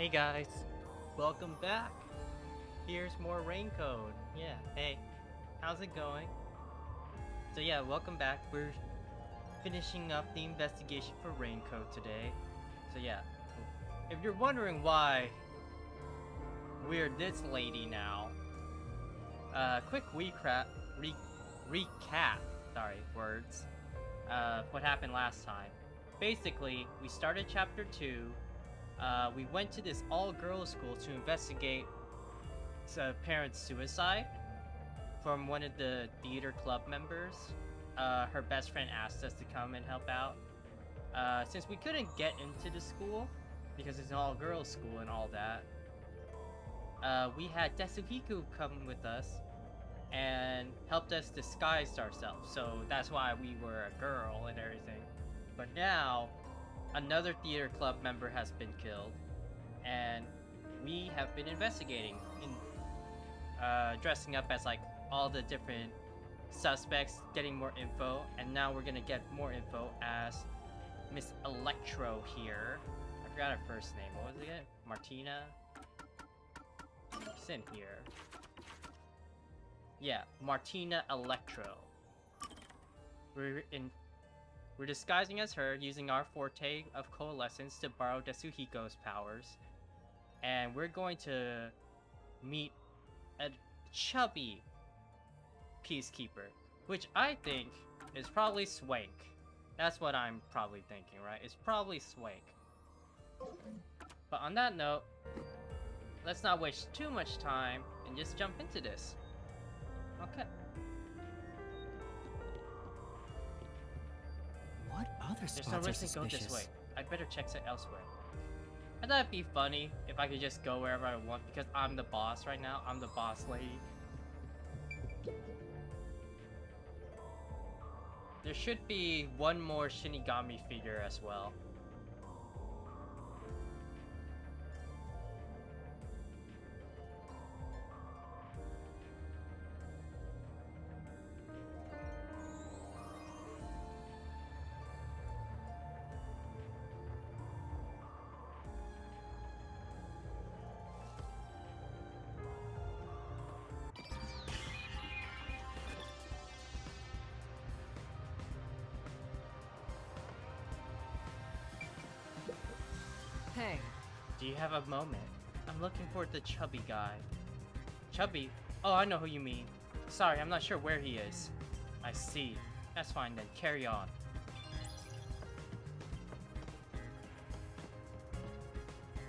Hey guys, welcome back. Here's more Raincoat. Yeah, hey, how's it going? So yeah, welcome back. We're finishing up the investigation for Raincoat today. So yeah, if you're wondering why we're this lady now, quick recap. Sorry, words. What happened last time? Basically, we started chapter 2. We went to this all-girls school to investigate parent suicide from one of the theater club members. Her best friend asked us to come and help out. Since we couldn't get into the school, because it's an all-girls school and all that, we had Tetsuhiko come with us and helped us disguise ourselves. So that's why we were a girl and everything. But now, another theater club member has been killed, and we have been investigating in dressing up as like all the different suspects, getting more info, and now we're gonna get more info as Miss Electro here. I forgot her first name. What was it again? Martina? It's in here. Yeah, Martina Electro. We're disguising as her, using our forte of coalescence to borrow Tetsuhiko's powers. And we're going to meet a chubby peacekeeper, which I think is probably Swank. That's what I'm probably thinking, right? It's probably Swank. But on that note, let's not waste too much time and just jump into this. Okay. What other There's spots no are reason to go suspicious? this way. I'd better check it elsewhere. I thought it'd be funny if I could just go wherever I want because I'm the boss right now. I'm the boss lady. There should be one more Shinigami figure as well. Hey, Do you have a moment? I'm looking for the chubby guy. Chubby? Oh, I know who you mean. Sorry, I'm not sure where he is. I see. That's fine then. Carry on.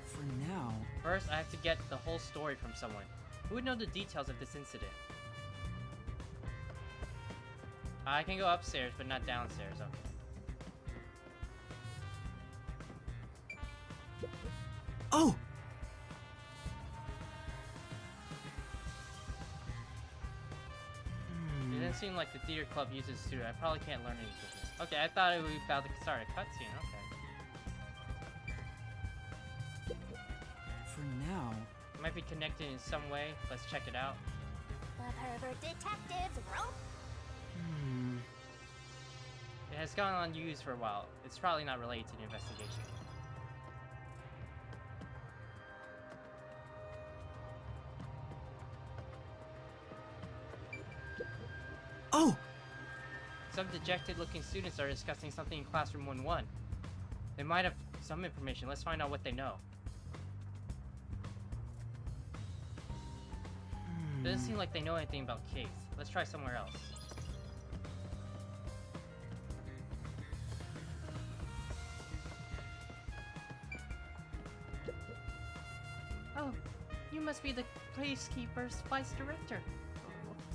for now, First, I have to get the whole story from someone. Who would know the details of this incident? I can go upstairs, but not downstairs. Okay. oh! It doesn't seem like the theater club uses student. I probably can't learn any business. Okay, I thought it would be about to start a cutscene. Okay. For now, It might be connected in some way. Let's check it out. The pervert detectives rope. It has gone unused for a while. It's probably not related to the investigation. oh! Some dejected-looking students are discussing something in classroom 1-1. They might have some information. Let's find out what they know. Doesn't seem like they know anything about Case. Let's try somewhere else. Oh, you must be the placekeeper's vice director.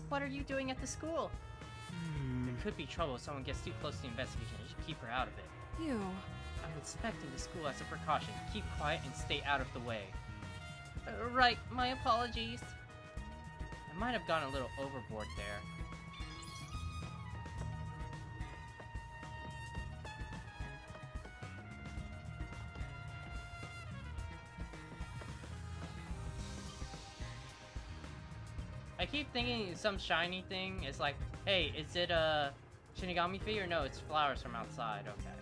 What are you doing at the school? There could be trouble if someone gets too close to the investigation. You should keep her out of it. You. I'm inspecting the school as a precaution. Keep quiet and stay out of the way. Right, my apologies. I might have gone a little overboard there. I keep thinking some shiny thing is like, hey, is it a Shinigami figure? No, it's flowers from outside. Okay.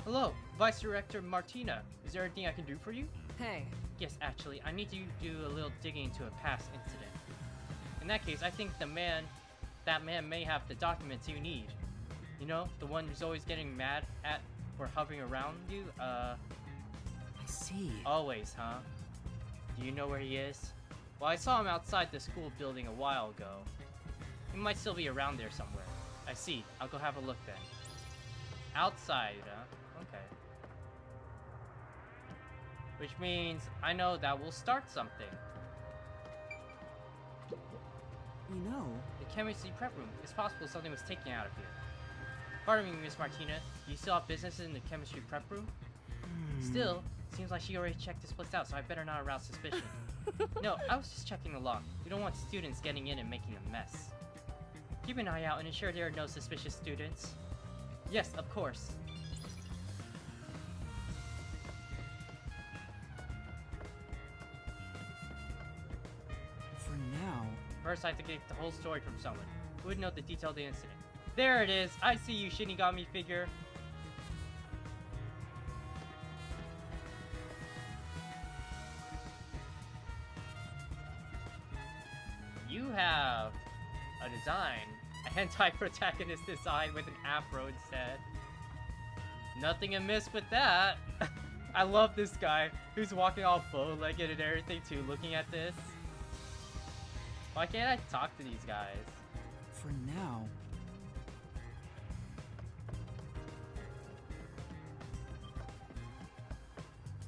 Hello, Vice Director Martina. Is there anything I can do for you? Hey, Yes, actually, I need to do a little digging into a past incident. In that case, I think that man may have the documents you need. You know, the one who's always getting mad at or hovering around you, I see. always, huh? Do you know where he is? Well, I saw him outside the school building a while ago. He might still be around there somewhere. I see. I'll go have a look then. Outside, huh? Okay. Which means I know that we'll start something. You know, The chemistry prep room. It's possible something was taken out of here. Pardon me, Miss Martina. Do you still have businesses in the chemistry prep room? Still, seems like she already checked this place out, so I better not arouse suspicion. No, I was just checking the log. We don't want students getting in and making a mess. Keep an eye out and ensure there are no suspicious students. Yes, of course. for now. First, I have to get the whole story from someone who would know the detail of the incident. There it is! I see you, Shinigami figure! You have a design. A hentai protagonist design with an afro instead. Nothing amiss with that. I love this guy who's walking all bow-legged and everything too, looking at this. Why can't I talk to these guys? For now.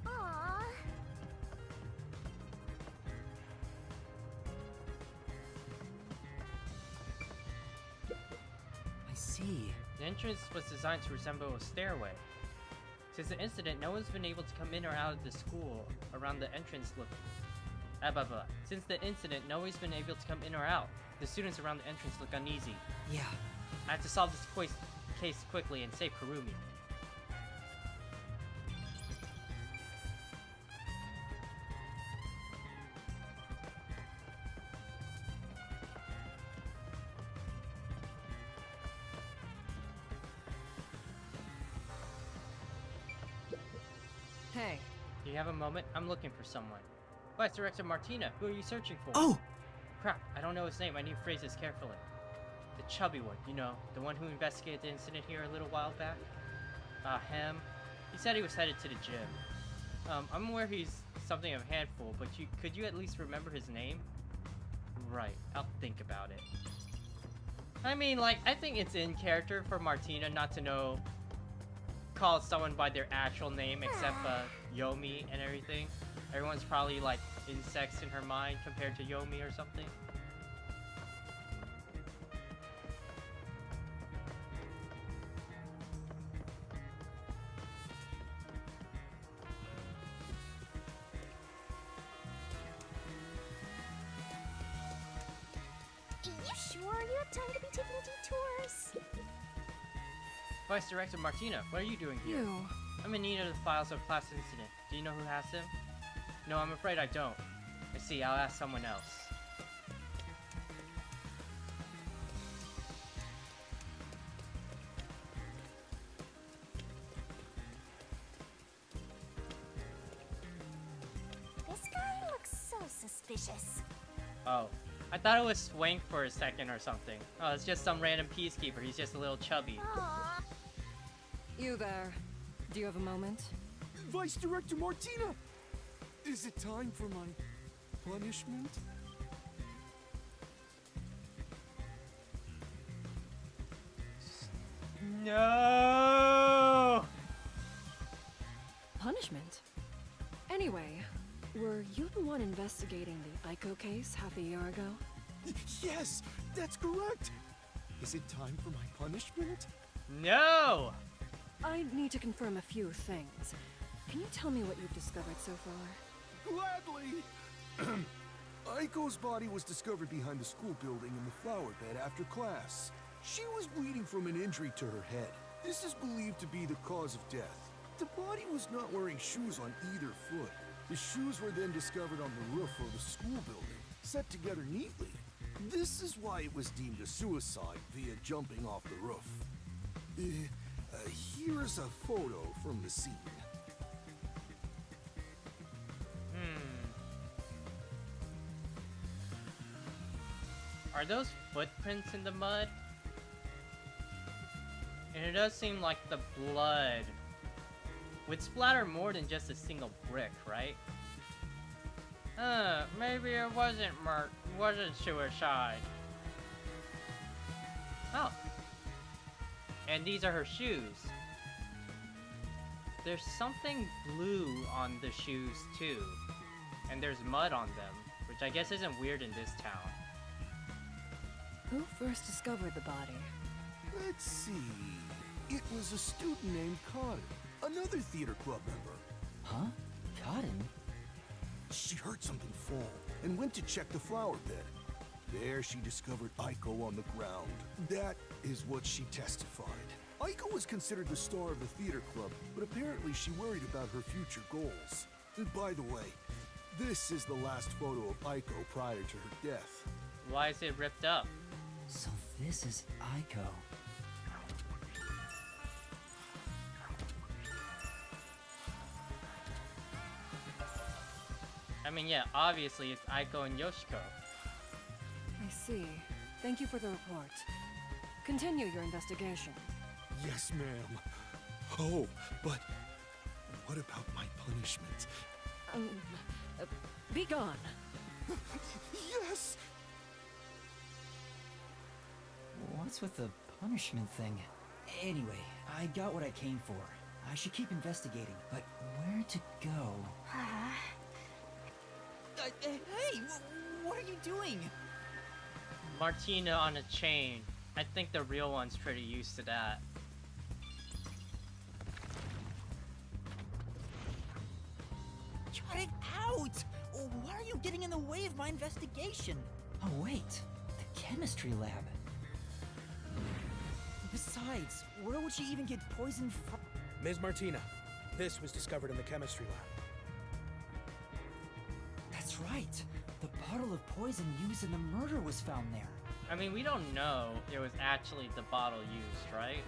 Aww. I see. The entrance was designed to resemble a stairway. Since the incident, no one's been able to come in or out of the school around the entrance look. Since the incident, no one's been able to come in or out. The students around the entrance look uneasy. Yeah. I have to solve this case quickly and save Kurumi. hey. Do you have a moment? I'm looking for someone. Vice Director Martina, who are you searching for? Oh! Crap, I don't know his name. I need to phrase this carefully. The chubby one, you know, the one who investigated the incident here a little while back. Him. He said he was headed to the gym. I'm aware he's something of a handful, but could you at least remember his name? Right, I'll think about it. I mean, like, I think it's in character for Martina not to call someone by their actual name except Yomi and everything. Everyone's probably like insects in her mind compared to Yomi or something. You sure you have time to be taking detours? Vice Director Martina, what are you doing here? You. I'm in need of the files of class incident. Do you know who has them? No, I'm afraid I don't. I see, I'll ask someone else. This guy looks so suspicious. Oh, I thought it was Swank for a second or something. Oh, it's just some random peacekeeper. He's just a little chubby. Aww. You there. Do you have a moment? Vice Director Martina! Is it time for my punishment? No! Punishment? Anyway, were you the one investigating the Aiko case half a year ago? Yes, that's correct! Is it time for my punishment? No! I need to confirm a few things. Can you tell me what you've discovered so far? Gladly! Aiko's body was discovered behind the school building in the flower bed after class. She was bleeding from an injury to her head. This is believed to be the cause of death. The body was not wearing shoes on either foot. The shoes were then discovered on the roof of the school building, set together neatly. This is why it was deemed a suicide via jumping off the roof. Here's a photo from the scene. Are those footprints in the mud? And it does seem like the blood would splatter more than just a single brick, right? Maybe it wasn't suicide. Oh. And these are her shoes. There's something blue on the shoes too. And there's mud on them, which I guess isn't weird in this town. Who first discovered the body? Let's see. It was a student named Cotton, another theater club member. Huh? Cotton? She heard something fall and went to check the flower bed. There she discovered Aiko on the ground. That is what she testified. Aiko was considered the star of the theater club, but apparently she worried about her future goals. And by the way, this is the last photo of Aiko prior to her death. Why is it ripped up? So this is Aiko. I mean, yeah, obviously it's Aiko and Yoshiko. I see. Thank you for the report. Continue your investigation. Yes, ma'am. Oh, but what about my punishment? Be gone. Yes! What's with the punishment thing? Anyway, I got what I came for. I should keep investigating, but where to go? Hey, what are you doing? Martina on a chain. I think the real one's pretty used to that. Cut it out! Why are you getting in the way of my investigation? Oh wait, the chemistry lab. Besides, where would she even get poisoned from? Ms. Martina, this was discovered in the chemistry lab. That's right. The bottle of poison used in the murder was found there. I mean, we don't know it was actually the bottle used, right?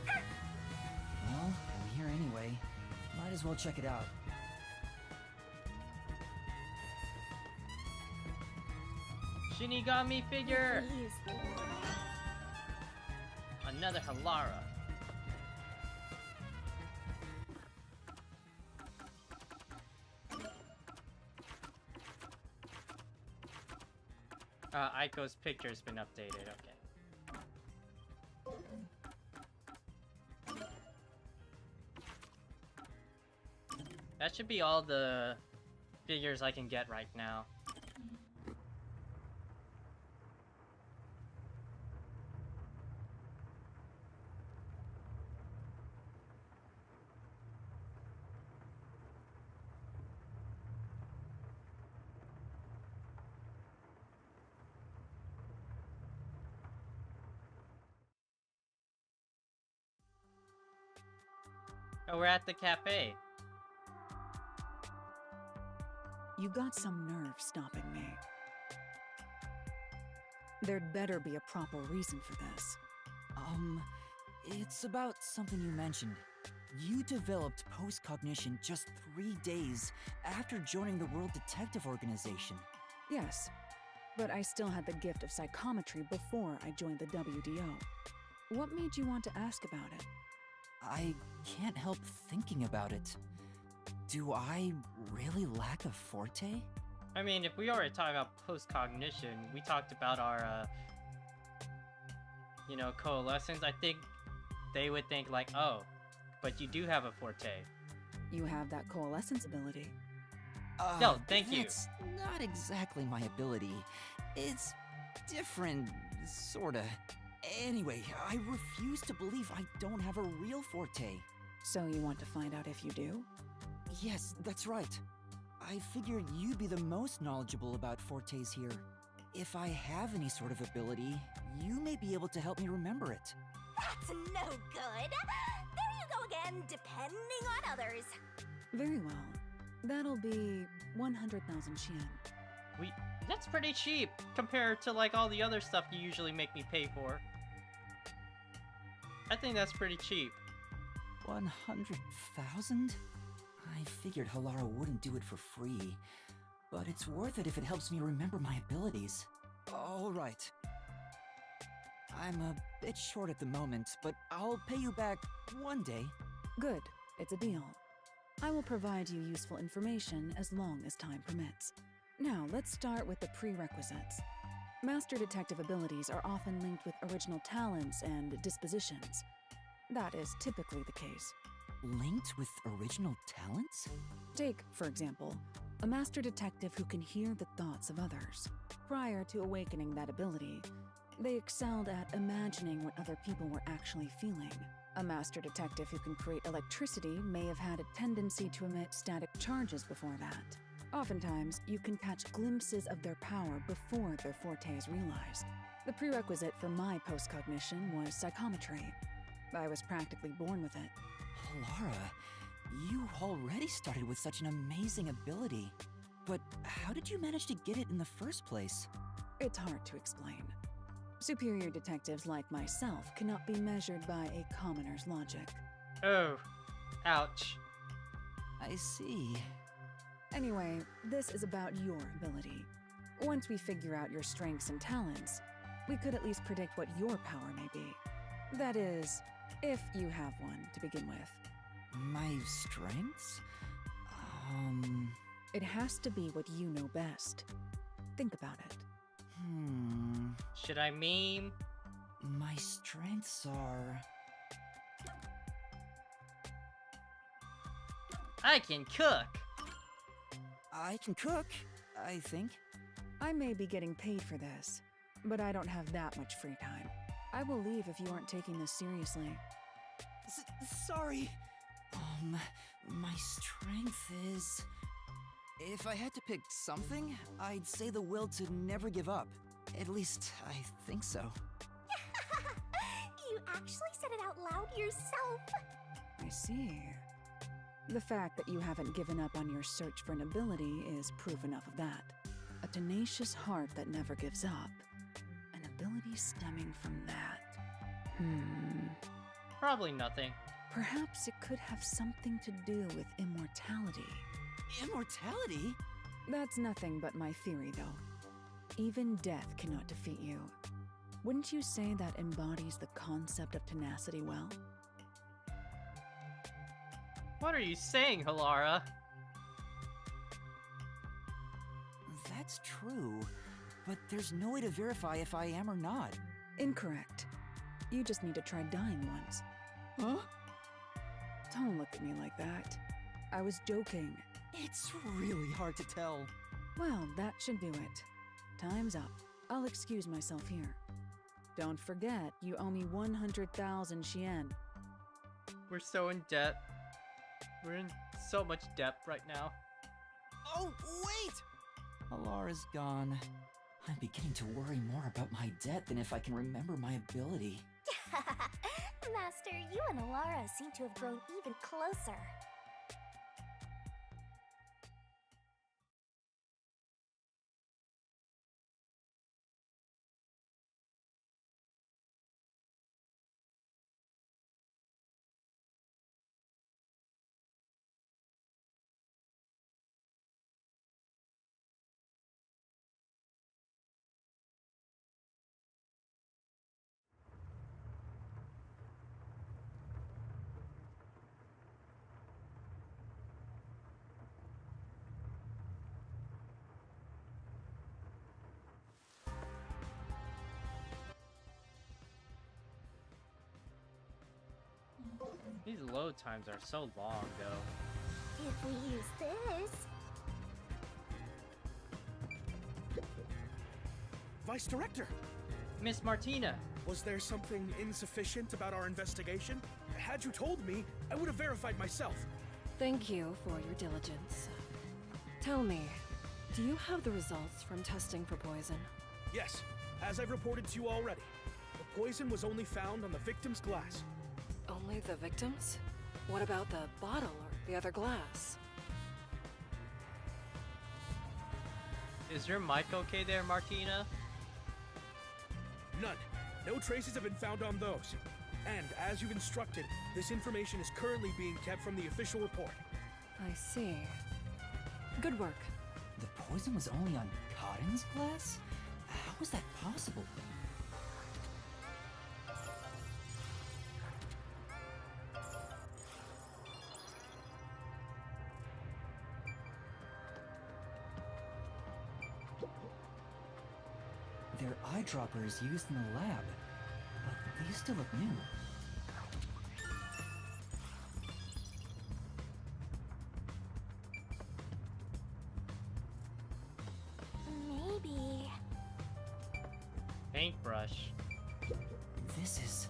Well, I'm here anyway. Might as well check it out. Shinigami figure! Please. Another Halara. Aiko's picture's been updated, okay. That should be all the figures I can get right now. Oh, we're at the cafe. You got some nerve stopping me. There'd better be a proper reason for this. It's about something you mentioned. You developed post-cognition just 3 days after joining the World Detective Organization. Yes, but I still had the gift of psychometry before I joined the WDO. What made you want to ask about it? I can't help thinking about it. Do I really lack a forte? I mean, if we already talked about post-cognition, we talked about our, you know, coalescence. I think they would think like, oh, but you do have a forte. You have that coalescence ability. No, thank you. That's not exactly my ability. It's different, sorta. Anyway, I refuse to believe I don't have a real forte. So you want to find out if you do? Yes, that's right. I figured you'd be the most knowledgeable about fortes here. If I have any sort of ability, you may be able to help me remember it. That's no good. There you go again, depending on others. Very well. That'll be 100,000 Yen. That's pretty cheap compared to like all the other stuff you usually make me pay for. I think that's pretty cheap. 100,000? I figured Halara wouldn't do it for free, but it's worth it if it helps me remember my abilities. All right. I'm a bit short at the moment, but I'll pay you back one day. Good. It's a deal. I will provide you useful information as long as time permits. Now, let's start with the prerequisites. Master detective abilities are often linked with original talents and dispositions. That is typically the case. Linked with original talents? Take, for example, a master detective who can hear the thoughts of others. Prior to awakening that ability, they excelled at imagining what other people were actually feeling. A master detective who can create electricity may have had a tendency to emit static charges before that. Oftentimes, you can catch glimpses of their power before their forte is realized. The prerequisite for my postcognition was psychometry. I was practically born with it. Lara, you already started with such an amazing ability. But how did you manage to get it in the first place? It's hard to explain. Superior detectives like myself cannot be measured by a commoner's logic. Oh, ouch. I see. Anyway, this is about your ability. Once we figure out your strengths and talents, we could at least predict what your power may be. That is, if you have one to begin with. My strengths? It has to be what you know best. Think about it. Should I meme? My strengths are... I can cook! I can cook, I think. I may be getting paid for this, but I don't have that much free time. I will leave if you aren't taking this seriously. Sorry. My strength is... If I had to pick something, I'd say the will to never give up. At least, I think so. You actually said it out loud yourself. I see. The fact that you haven't given up on your search for an ability is proof enough of that. A tenacious heart that never gives up. An ability stemming from that. Probably nothing. Perhaps it could have something to do with immortality. Immortality? That's nothing but my theory, though. Even death cannot defeat you. Wouldn't you say that embodies the concept of tenacity well? What are you saying, Halara? That's true, but there's no way to verify if I am or not. Incorrect. You just need to try dying once. Huh? Don't look at me like that. I was joking. It's really hard to tell. Well, that should do it. Time's up. I'll excuse myself here. Don't forget, you owe me 100,000 Xian. We're so in debt. We're in so much debt right now. Oh, wait! Alara's gone. I'm beginning to worry more about my debt than if I can remember my ability. Master, you and Alara seem to have grown even closer. These load times are so long, though. If we use this... Vice Director! Miss Martina! Was there something insufficient about our investigation? Had you told me, I would have verified myself. Thank you for your diligence. Tell me, do you have the results from testing for poison? Yes, as I've reported to you already. The poison was only found on the victim's glass. Only the victims? What about the bottle or the other glass? Is your mic okay there, Martina? None. No traces have been found on those. And as you've instructed, this information is currently being kept from the official report. I see. Good work. The poison was only on Cotton's glass? How was that possible? They're eyedroppers used in the lab, but these still look new. Maybe. Paintbrush. This is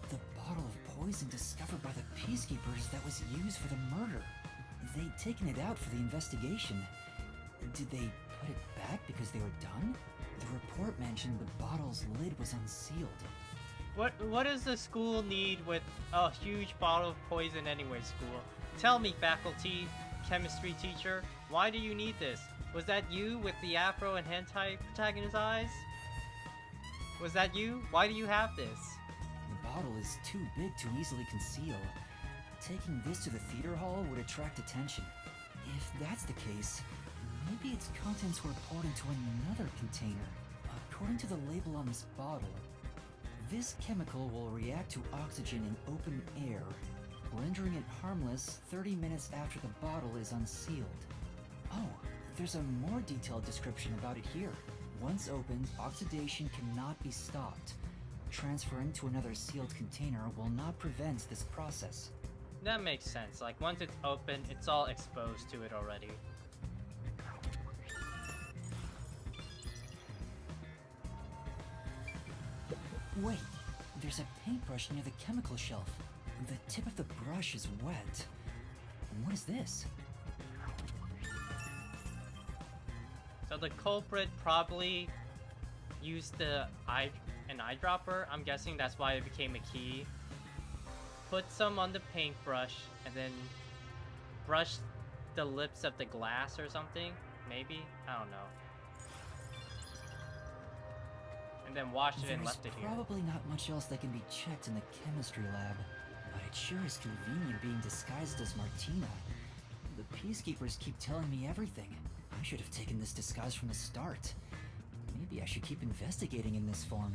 the bottle of poison discovered by the peacekeepers that was used for the murder. They'd taken it out for the investigation. Did they put it back because they were done? The report mentioned the bottle's lid was unsealed. What does the school need with a huge bottle of poison anyway, school? Tell me, faculty, chemistry teacher, why do you need this? Was that you with the afro and hentai protagonist eyes? Was that you? Why do you have this? The bottle is too big to easily conceal. Taking this to the theater hall would attract attention. If that's the case, maybe its contents were poured into another container. According to the label on this bottle, this chemical will react to oxygen in open air, rendering it harmless 30 minutes after the bottle is unsealed. Oh, there's a more detailed description about it here. Once opened, oxidation cannot be stopped. Transferring to another sealed container will not prevent this process. That makes sense. Like, once it's open, it's all exposed to it already. Wait, there's a paintbrush near the chemical shelf. The tip of the brush is wet. What is this? So the culprit probably used an eyedropper. I'm guessing that's why it became a key. Put some on the paintbrush and then brush the lips of the glass or something. Maybe? I don't know. And then washed it and left it here. There's probably not much else that can be checked in the chemistry lab, but it sure is convenient being disguised as Martina. The peacekeepers keep telling me everything. I should have taken this disguise from the start. Maybe I should keep investigating in this form.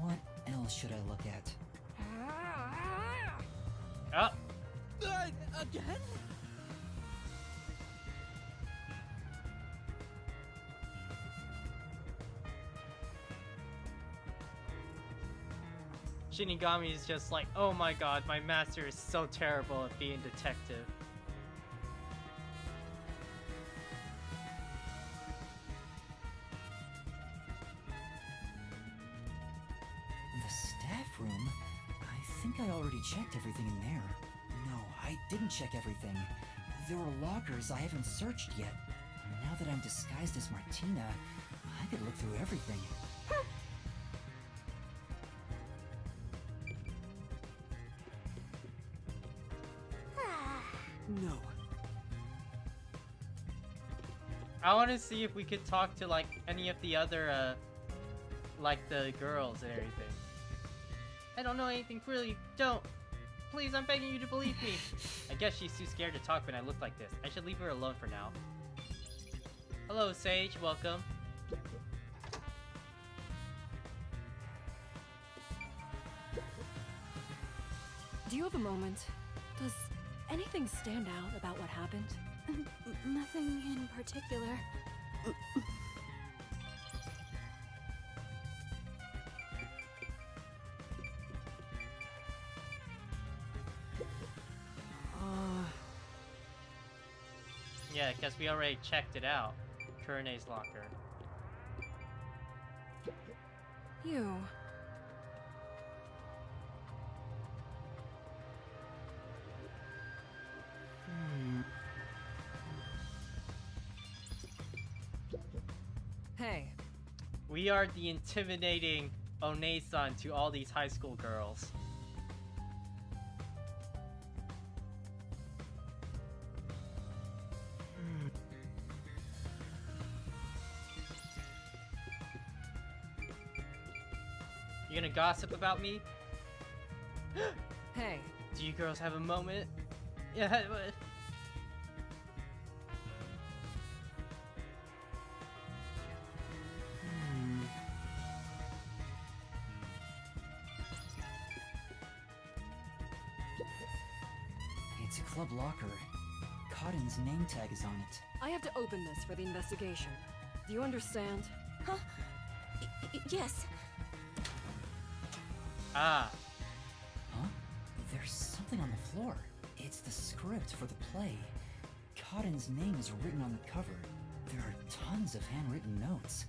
What else should I look at? Oh! Again? Shinigami is just like, oh my god, my master is so terrible at being detective. The staff room? I think I already checked everything in there. No, I didn't check everything. There were lockers I haven't searched yet. Now that I'm disguised as Martina, I could look through everything. No. I want to see if we could talk to, like, any of the other, like, the girls and everything. I don't know anything, really. Don't. Please, I'm begging you to believe me. I guess she's too scared to talk when I look like this. I should leave her alone for now. Hello, Sage. Welcome. Do you have a moment? Does anything stand out about what happened? Nothing in particular. Yeah, because we already checked it out. Kurene's locker. You. Hey. We are the intimidating One-san to all these high school girls. You gonna gossip about me? Hey, Do you girls have a moment? Yeah, but... It's a club locker. Cotton's name tag is on it. I have to open this for the investigation. Do you understand? Huh? Yes. Ah. Huh? There's something on the floor. It's the script for the play. Cotton's name is written on the cover. There are tons of handwritten notes.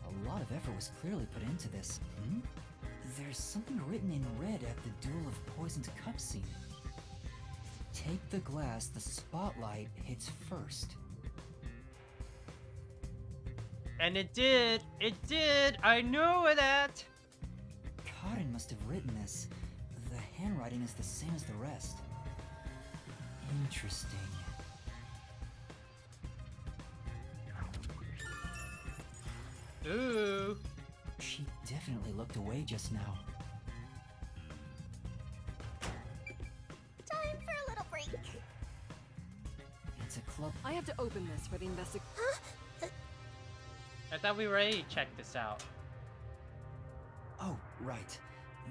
A lot of effort was clearly put into this. There's something written in red at the Duel of Poisoned Cup scene. Take the glass the spotlight hits first. And it did! It did! I know that! Cotton must have written this. The handwriting is the same as the rest. Interesting. Ooh. She definitely looked away just now. Time for a little break. It's a club. I have to open this for the investigation. Huh? I thought we already checked this out. Oh, right.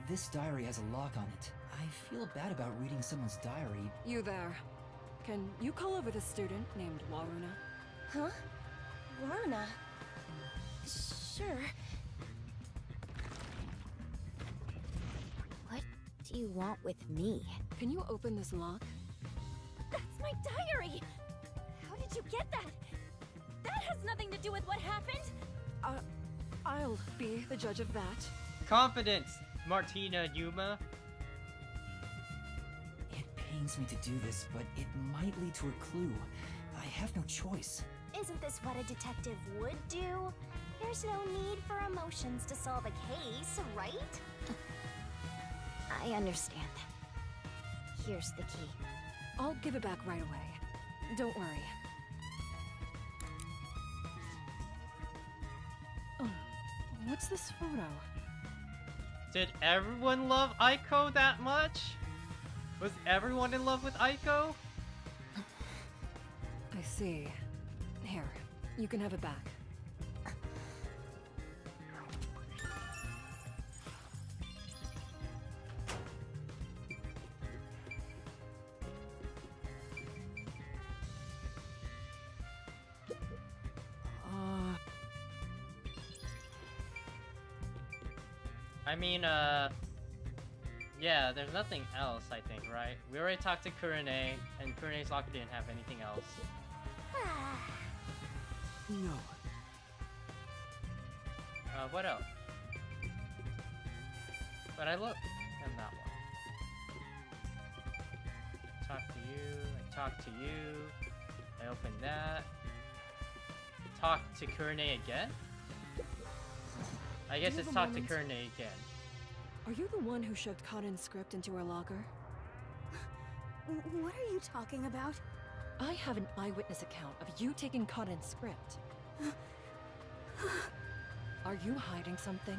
This diary has a lock on it. I feel bad about reading someone's diary. You there. Can you call over the student named Waruna? Huh? Waruna. Sure. What do you want with me? Can you open this lock? That's my diary! How did you get that? That has nothing to do with what happened! I'll be the judge of that. Confidence, Martina Yuma. It pains me to do this, but it might lead to a clue. I have no choice. Isn't this what a detective would do? There's no need for emotions to solve a case, right? I understand. Here's the key. I'll give it back right away. Don't worry. Oh, what's this photo? Did everyone love Aiko that much? Was everyone in love with Aiko? I see. Here, you can have it back. I mean, yeah, there's nothing else, I think, right? We already talked to Kurene, and Kurene's locker didn't have anything else. No. What else? But I look, and that one. Talk to you, I talk to you, I open that. Talk to Kurene again? I guess you it's have a talk to moment? Kurene again. Are you the one who shoved Cotton's script into her locker? What are you talking about? I have an eyewitness account of you taking Cotton's script. Are you hiding something?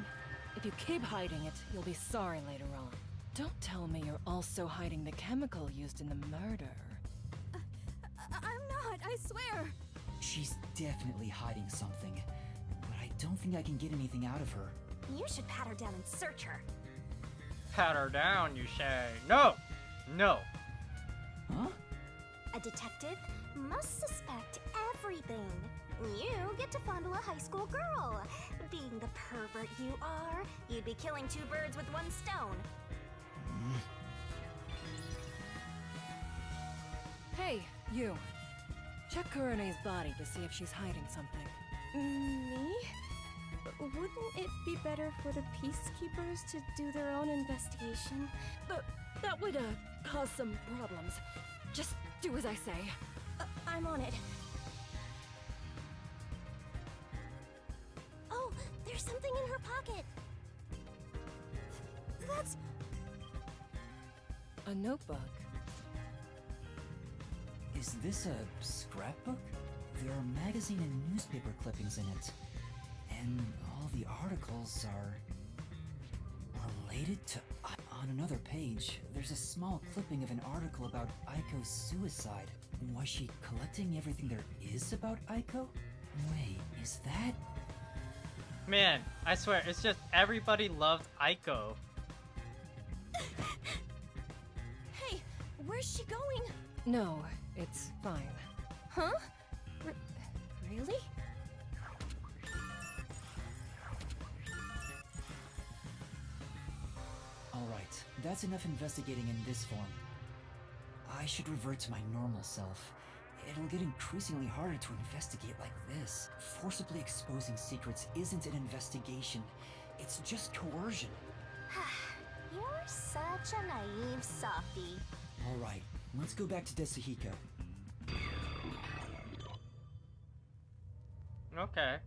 If you keep hiding it, you'll be sorry later on. Don't tell me you're also hiding the chemical used in the murder. I'm not, I swear. She's definitely hiding something. But I don't think I can get anything out of her. You should pat her down and search her. Pat her down, you say? No! No! Huh? A detective must suspect everything. You get to fondle a high school girl. Being the pervert you are, you'd be killing two birds with one stone. Hey, you. Check Kurene's body to see if she's hiding something. Me? Wouldn't it be better for the peacekeepers to do their own investigation? But that would, cause some problems. Just do as I say. I'm on it. Oh, there's something in her pocket. That's... A notebook. Is this a scrapbook? There are magazine and newspaper clippings in it. And all the articles are related to On another page, there's a small clipping of an article about Aiko's suicide. Was she collecting everything there is about Aiko? Wait, is that... Man, I swear, it's just everybody loved Aiko. Hey, where's she going? No, it's fine. Huh? Really? Alright, that's enough investigating in this form. I should revert to my normal self. It'll get increasingly harder to investigate like this. Forcibly exposing secrets isn't an investigation. It's just coercion. You're such a naive softie. Alright, let's go back to Desuhiko. Okay.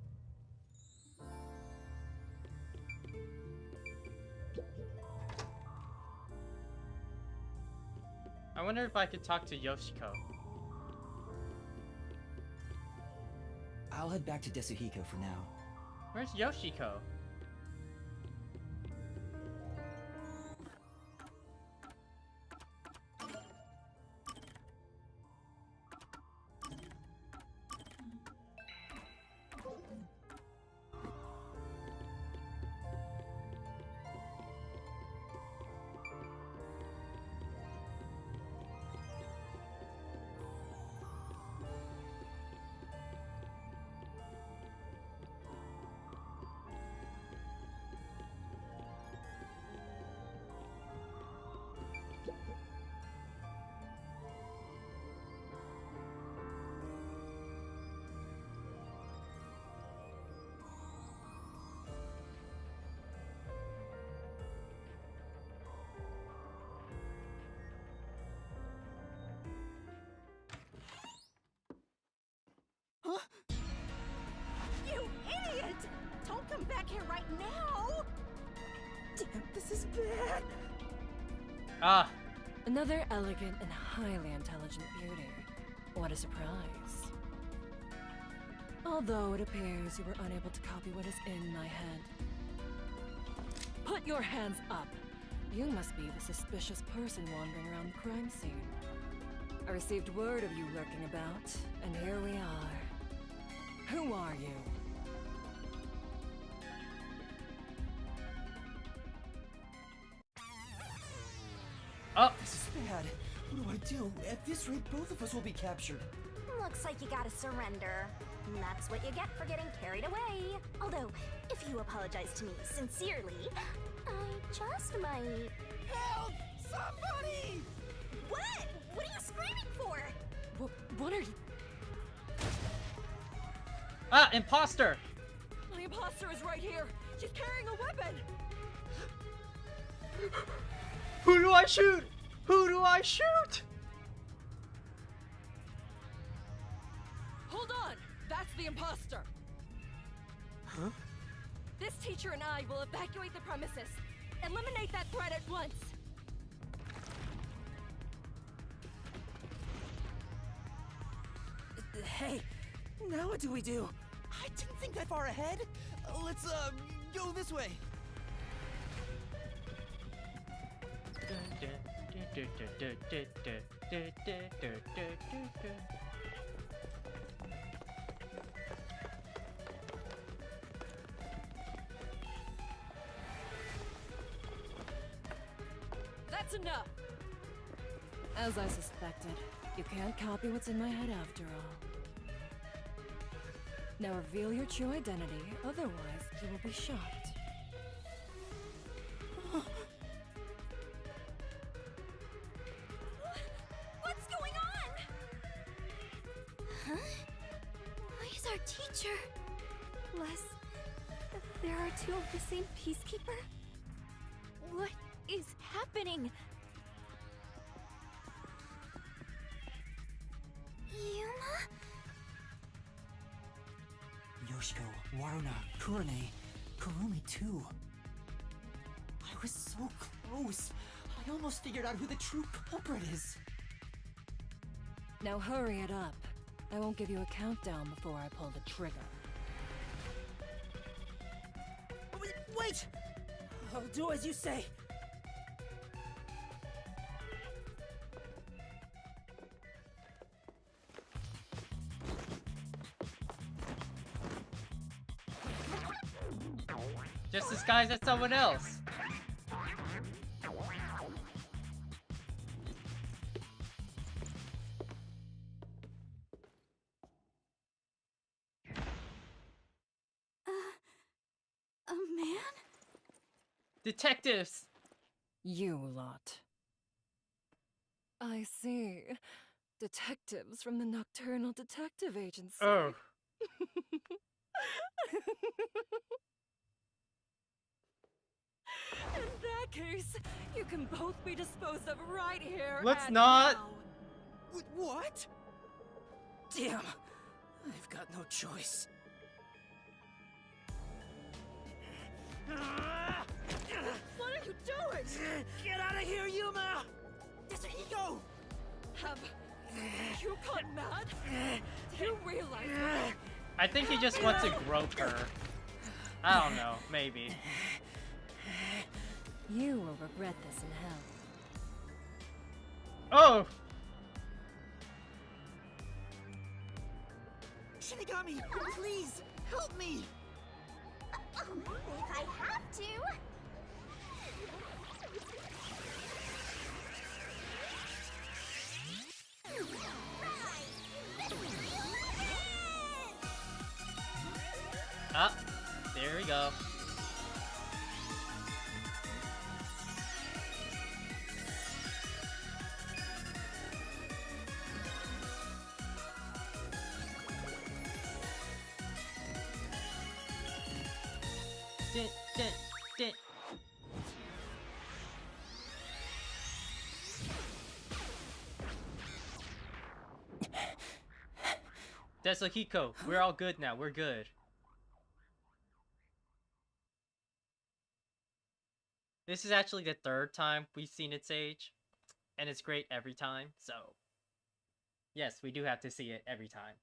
I wonder if I could talk to Yoshiko. I'll head back to Desuhiko for now. Where's Yoshiko? You idiot! Don't come back here right now! Damn, this is bad! Ah, Another elegant and highly intelligent beauty. What a surprise. Although it appears you were unable to copy what is in my head. Put your hands up! You must be the suspicious person wandering around the crime scene. I received word of you lurking about, and here we are. Who are you? oh, This is bad. What do I do? At this rate, both of us will be captured. Looks like you gotta surrender. And that's what you get for getting carried away. Although, if you apologize to me sincerely, I just might... Help! Somebody! What? What are you screaming for? What are you? ah, imposter! My imposter is right here! She's carrying a weapon! Who do I shoot? Who do I shoot? Hold on! That's the imposter! Huh? This teacher and I will evacuate the premises. Eliminate that threat at once! Hey, now what do we do? I didn't think that far ahead. Let's, go this way. That's enough! As I suspected, you can't copy what's in my head after all. Now reveal your true identity, otherwise you will be shocked. What's going on? Huh? Why is our teacher? Les, there are two of the same peacekeeper? What is happening? Yuma? Yoshiko, Waruna, Kurane, Kurumi too. I was so close. I almost figured out who the true culprit is. Now hurry it up. I won't give you a countdown before I pull the trigger. Wait! I'll do as you say. disguised as someone else. A man? Detectives! You lot. I see. Detectives from the Nocturnal Detective Agency. Oh. In that case, you can both be disposed of right here. Let's and not. now. What? Damn. I've got no choice. What are you doing? Get out of here, Yuma! Yasuhiko! Have you gone mad? Do you realize? I think he just wants to grope her. I don't know, maybe. You will regret this in hell. Oh! Shinigami, please, help me! If I have to. Ah, there we go. Dun, dun, dun. Desuhiko, we're all good now. We're good. This is actually the third time we've seen its age, and it's great every time, so yes, we do have to see it every time.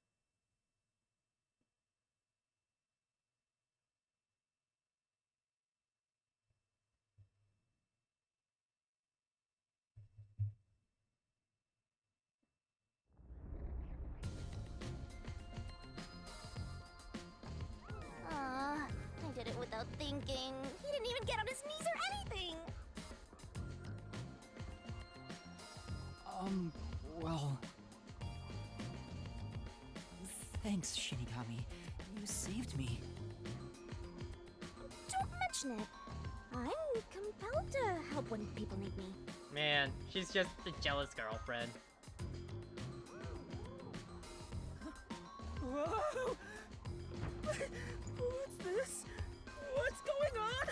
I did it without thinking. He didn't even get on his knees or anything. Well... Thanks, Shinigami. You saved me. Don't mention it. I'm compelled to help when people need me. Man, she's just a jealous girlfriend. Whoa! What's this? What's going on?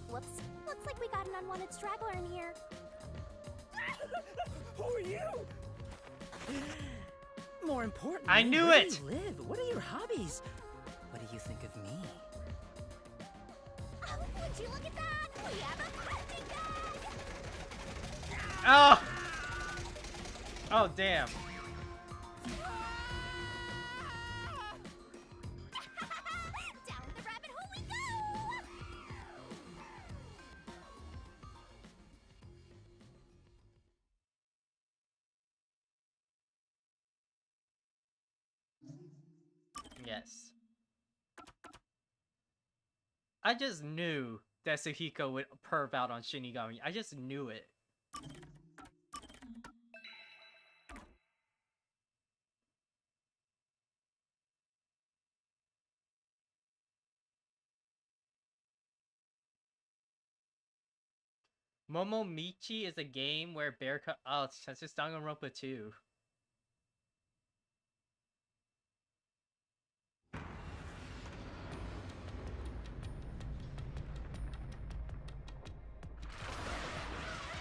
Whoops. Looks like we got an unwanted straggler in here. Who are you? More important, I knew where it! do you live? What are your hobbies? What do you think of me? Oh, would you look at that? We have a party bag! Oh! Oh, damn. Down the rabbit hole we go! Yes. I just knew that Suhiko would perv out on Shinigami. I just knew it. Momomichi is a game where oh, it's just Danganronpa 2.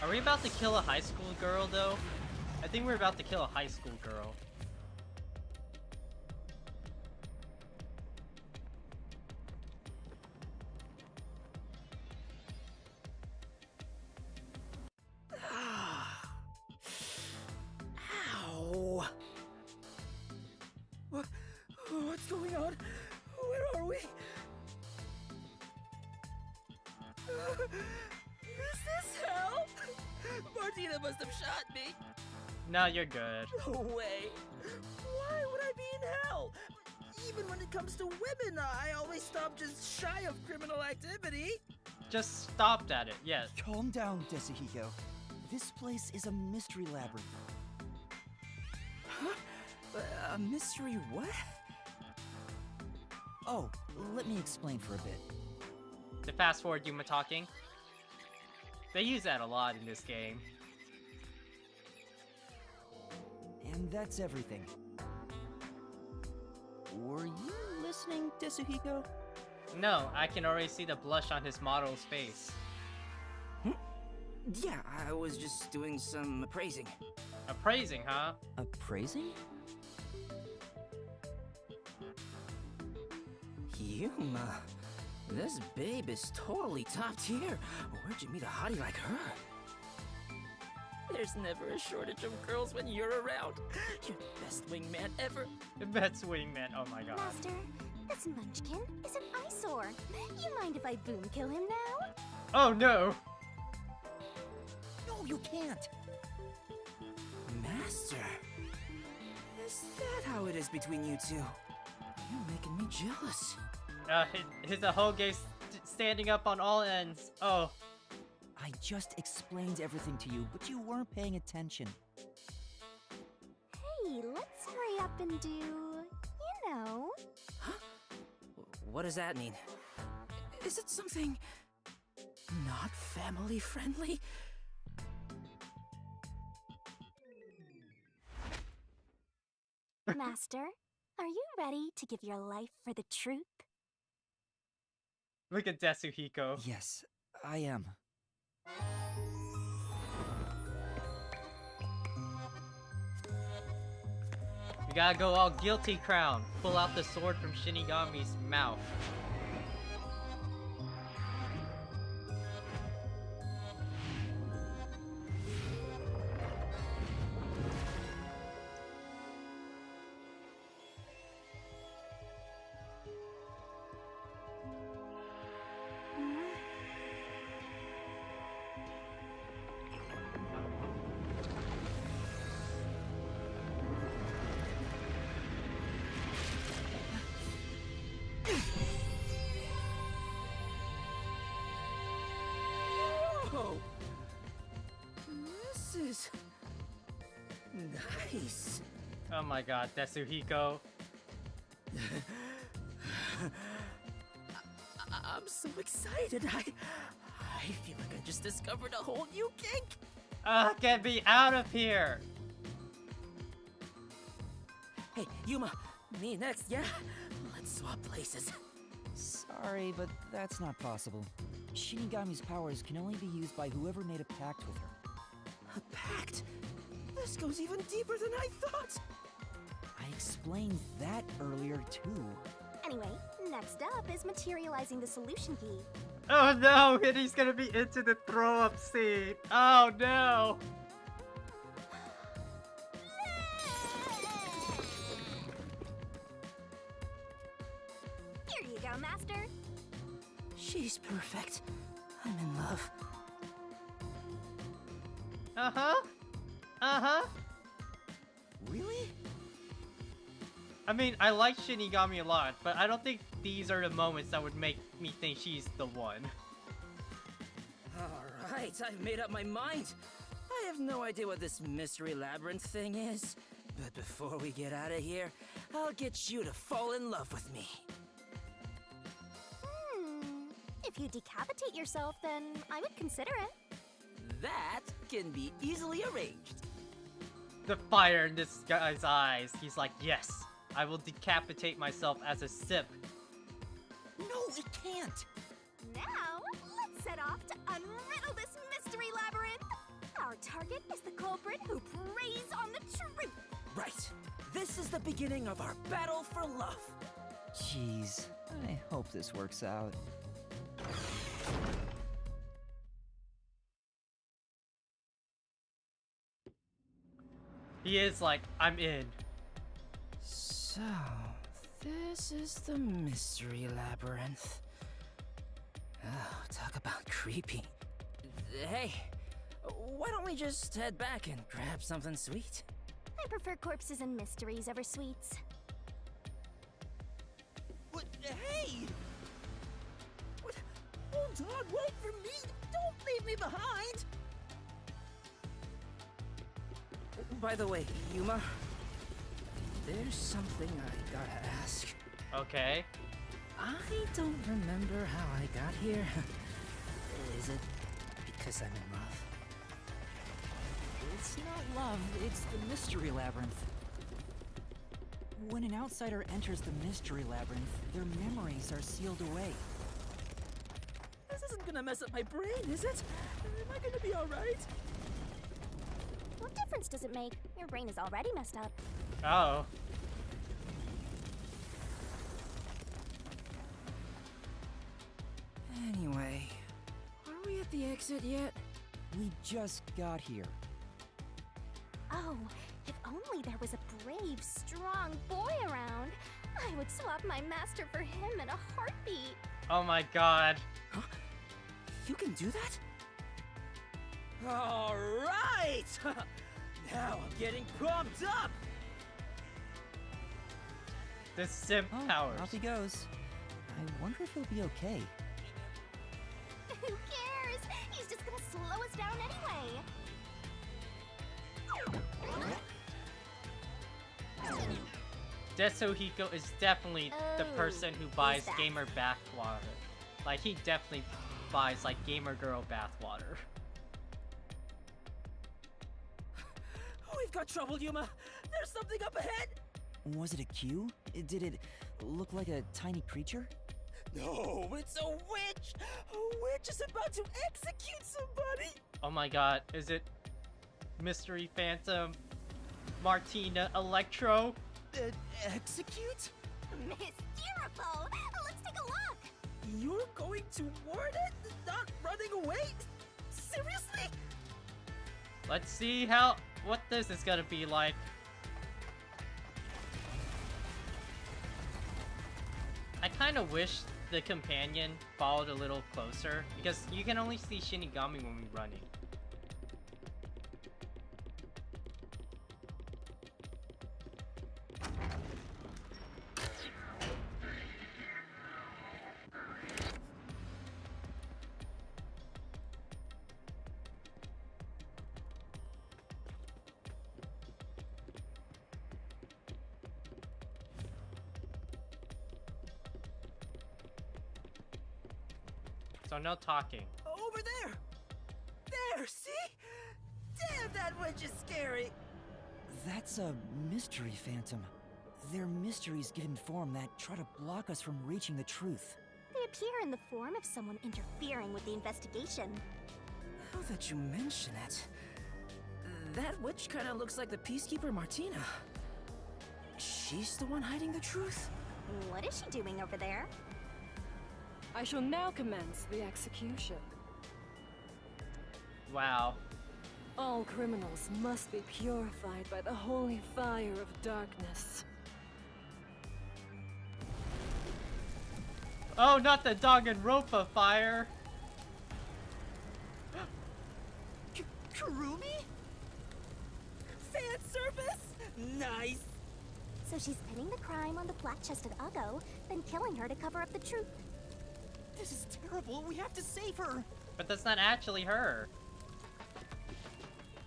Are we about to kill a high school girl, though? I think we're about to kill a high school girl. Ow! What's going on? Where are we? Is this hell? Martina must have shot me. No, you're good. No way. Why would I be in hell? Even when it comes to women, I always stop just shy of criminal activity. Just stopped at it, yes. Calm down, Desuhiko. This place is a mystery labyrinth. Huh? A mystery what? Oh, let me explain for a bit. To fast forward Yuma talking. They use that a lot in this game. And that's everything. Were you listening, Desuhiko? No, I can already see the blush on his model's face. Yeah, I was just doing some appraising. Appraising, huh? Appraising? Yuma, this babe is totally top tier. Where'd you meet a hottie like her? There's never a shortage of girls when you're around. You're the best wingman ever. The best wingman, oh my god. Master, this munchkin is an eyesore. You mind if I boom kill him now? Oh no! No, you can't. Master, is that how it is between you two? You're making me jealous. His Ahoge standing up on all ends. Oh. I just explained everything to you, but you weren't paying attention. Hey, let's hurry up and do, you know. Huh? What does that mean? Is it something not family friendly? Master, are you ready to give your life for the truth? Look at Desuhiko. Yes, I am. We gotta go all guilty crown. Pull out the sword from Shinigami's mouth. Whoa! This is nice. Oh my god, Desuhiko. I'm so excited. I feel like I just discovered a whole new kink. Get me out of here! Hey, Yuma, me next, yeah? Let's swap places. Sorry, but that's not possible. Shinigami's powers can only be used by whoever made a pact with her. A pact? This goes even deeper than I thought. I explained that earlier too. Anyway, next up is materializing the solution key. Oh no, and he's gonna be into the throw up scene. Oh no! Here you go, Master. She's perfect. I'm in love. Uh-huh. Uh-huh. Really? I mean, I like Shinigami a lot, but I don't think these are the moments that would make me think she's the one. Alright, I've made up my mind. I have no idea what this mystery labyrinth thing is. But before we get out of here, I'll get you to fall in love with me. If you decapitate yourself, then I would consider it. That can be easily arranged. The fire in this guy's eyes. He's like, yes, I will decapitate myself as a sip. No, it can't. Now, let's set off to unriddle this mystery labyrinth. Our target is the culprit who preys on the truth. Right. This is the beginning of our battle for love. Jeez, I hope this works out. He is like, I'm in. So, this is the mystery labyrinth. Oh, talk about creepy. Hey, why don't we just head back and grab something sweet? I prefer corpses and mysteries over sweets. Hey! What? Hold on, wait for me! Don't leave me behind! By the way, Yuma, there's something I gotta ask. Okay. I don't remember how I got here. Is it because I'm in love? It's not love, it's the Mystery Labyrinth. When an outsider enters the Mystery Labyrinth, their memories are sealed away. This isn't gonna mess up my brain, is it? Am I gonna be alright? What difference does it make? Your brain is already messed up. Oh. Anyway, are we at the exit yet? We just got here. Oh, if only there was a brave, strong boy around. I would swap my master for him in a heartbeat. Oh my god. Huh? You can do that? Alright! Now I'm getting pumped up! The simp Oh, powers. off he goes. I wonder if he'll be okay. Who cares? He's just gonna slow us down anyway. Desuhiko is definitely the Oh, person who buys that? gamer bathwater. Like, he definitely buys, like, gamer girl bathwater. We've got trouble, Yuma! There's something up ahead! Was it a cue? Did it look like a tiny creature? No, it's a witch! A witch is about to execute somebody! Oh my god, is it Mystery Phantom Martina Electro? Execute? Mysteriful! Let's take a look! You're going to warn it? Not running away? Seriously? Let's see what this is gonna be like. I kinda wish the companion followed a little closer, because you can only see Shinigami when we're running. So no talking. Over there! There, see? Damn, that witch is scary! That's a mystery phantom. They're mysteries given form that try to block us from reaching the truth. They appear in the form of someone interfering with the investigation. Now that you mention it, that witch kinda looks like the Peacekeeper Martina. She's the one hiding the truth? What is she doing over there? I shall now commence the execution. Wow. All criminals must be purified by the holy fire of darkness. Oh, not the Danganronpa fire! Kurumi? Fan service? Nice! So she's pinning the crime on the flat-chested Uggo, then killing her to cover up the truth. This is terrible. We have to save her. But that's not actually her.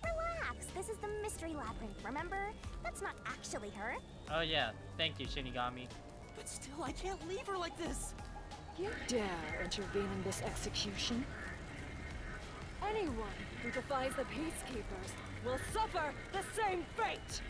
Relax, this is the Mystery Labyrinth, remember? That's not actually her. Oh yeah, thank you, Shinigami. But still, I can't leave her like this. You dare intervene in this execution? Anyone who defies the Peacekeepers will suffer the same fate!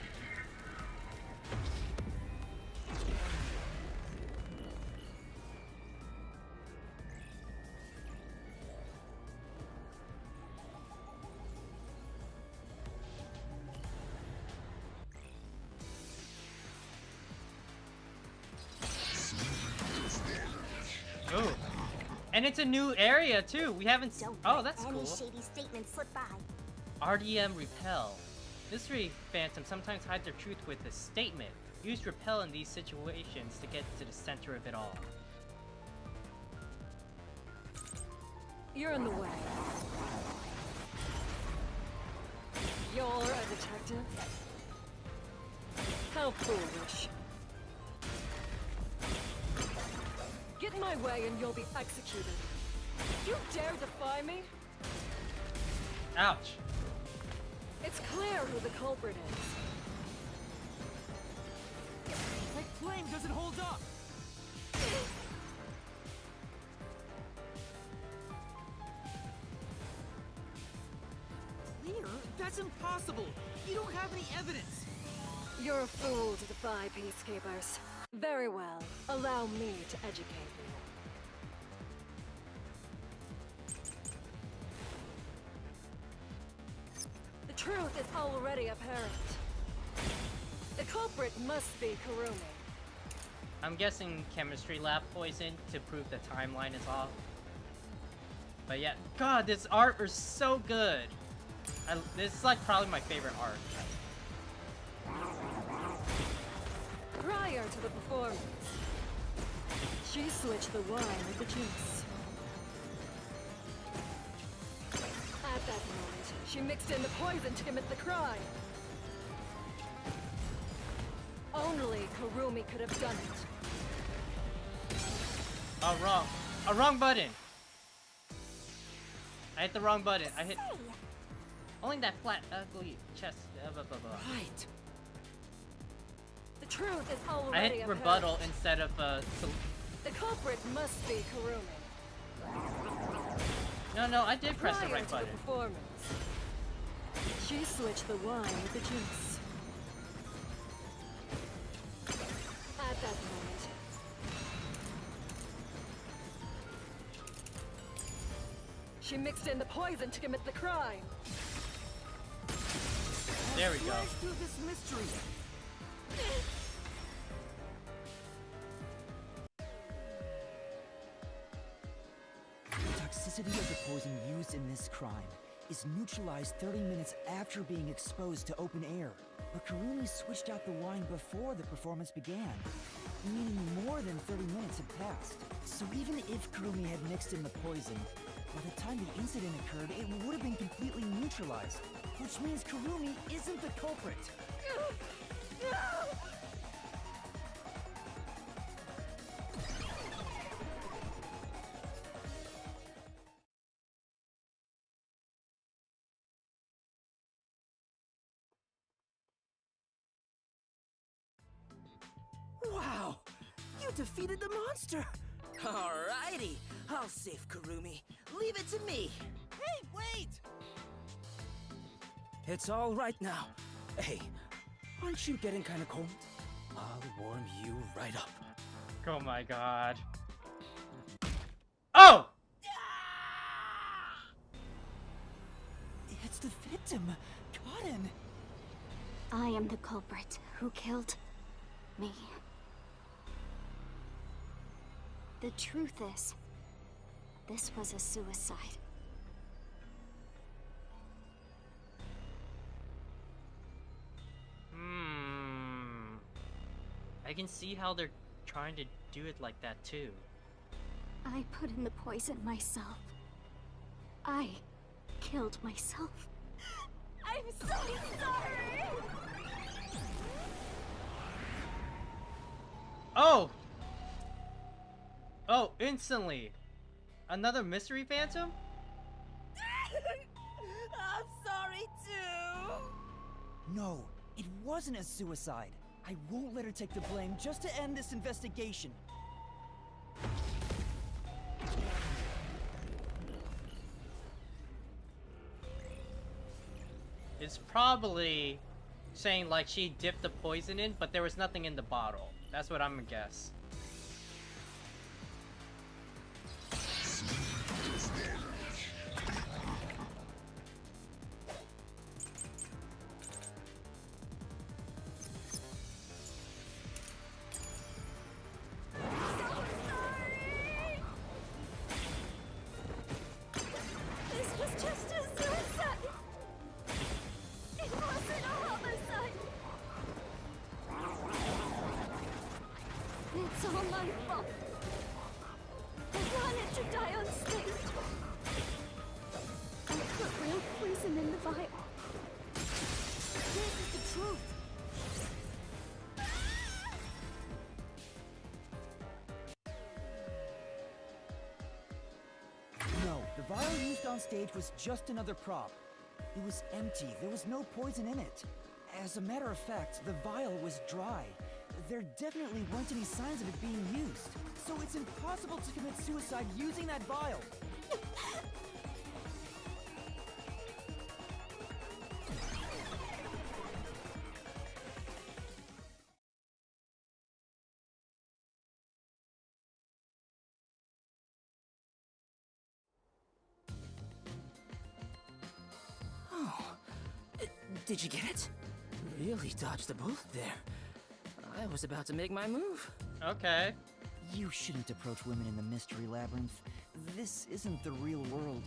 Ooh. And it's a new area too. We haven't Don't oh, let that's any cool. shady statements slip by. RDM Repel. Mystery Phantom sometimes hide their truth with a statement. Use Repel in these situations to get to the center of it all. You're in the way. You're a detective? How foolish. Get in my way and you'll be executed. You dare defy me? Ouch. It's clear who the culprit is. My flame doesn't hold up! Clear? That's impossible! You don't have any evidence! You're a fool to defy peacekeepers. Very well. Allow me to educate you. The truth is already apparent. The culprit must be Kurumi. I'm guessing chemistry lab poison to prove the timeline is off. But yeah, God, this art is so good. This is like probably my favorite art. Prior to the performance, she switched the wine with the juice. At that moment, she mixed in the poison to commit the crime. Only Kurumi could have done it. Oh, wrong. A wrong button. I hit the wrong button. I hit only that flat, ugly chest. Blah, blah, blah. Right. The truth is already I hit apparent. rebuttal instead of The culprit must be Kurumi. No, I did press the Prior right to button. the performance, she switched the wine with the juice. At that moment, she mixed in the poison to commit the crime. There we go. Let's do this mystery. The toxicity of the poison used in this crime is neutralized 30 minutes after being exposed to open air. But Kurumi switched out the wine before the performance began, meaning more than 30 minutes had passed. So even if Kurumi had mixed in the poison, by the time the incident occurred, it would have been completely neutralized, which means Kurumi isn't the culprit. Wow! You defeated the monster! Alrighty, I'll save Kurumi. Leave it to me. Hey, wait! It's all right now. Hey, aren't you getting kind of cold? I'll warm you right up. Oh my God. Oh! It's the victim, Cotton. I am the culprit who killed me. The truth is, this was a suicide. I can see how they're trying to do it like that too. I put in the poison myself. I killed myself. I'm so sorry! Oh! Oh, instantly! Another mystery phantom? I'm sorry too! No, it wasn't a suicide. I won't let her take the blame just to end this investigation. It's probably saying like she dipped the poison in, but there was nothing in the bottle. That's what I'm gonna guess. This was just a suicide! It wasn't a homicide! It's all my fault. I wanted to die on stage. I put real poison in the vial. This is the truth! on stage was just another prop. It was empty. There was no poison in it. As a matter of fact, the vial was dry. There definitely weren't any signs of it being used. So it's impossible to commit suicide using that vial. Did you get it? Really dodged a bullet there. I was about to make my move. Okay. You shouldn't approach women in the Mystery Labyrinth. This isn't the real world.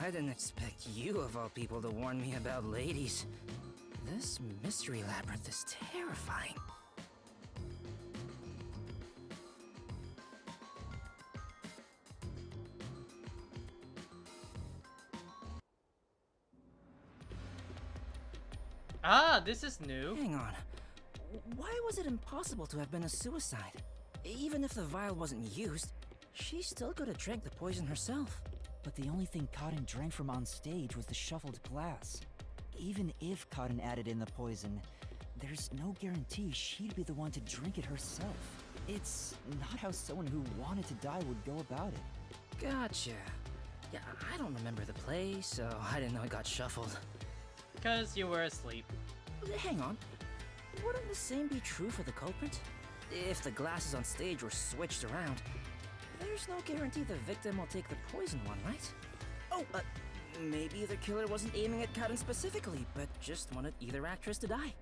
I didn't expect you, of all people, to warn me about ladies. This Mystery Labyrinth is terrifying. Ah, this is new. Hang on. Why was it impossible to have been a suicide? Even if the vial wasn't used, she still could have drank the poison herself. But the only thing Cotton drank from on stage was the shuffled glass. Even if Cotton added in the poison, there's no guarantee she'd be the one to drink it herself. It's not how someone who wanted to die would go about it. Gotcha. Yeah, I don't remember the play, so I didn't know it got shuffled. Because you were asleep. Hang on. Wouldn't the same be true for the culprit? If the glasses on stage were switched around, there's no guarantee the victim will take the poison one, right? Oh, maybe the killer wasn't aiming at Cotton specifically, but just wanted either actress to die.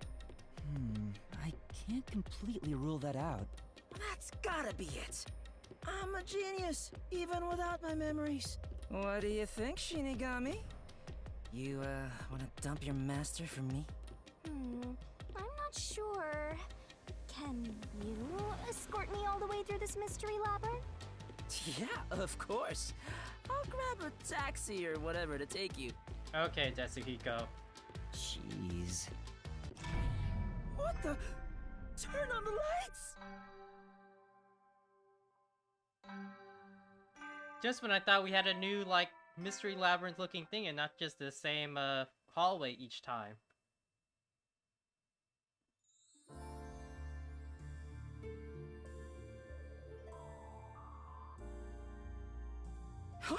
I can't completely rule that out. That's gotta be it. I'm a genius, even without my memories. What do you think, Shinigami? You, wanna dump your master for me? I'm not sure. Can you escort me all the way through this mystery labyrinth? Yeah, of course. I'll grab a taxi or whatever to take you. Okay, Tetsuhiko. Jeez. What the? Turn on the lights! Just when I thought we had a new, like, mystery labyrinth looking thing and not just the same, hallway each time. Huh?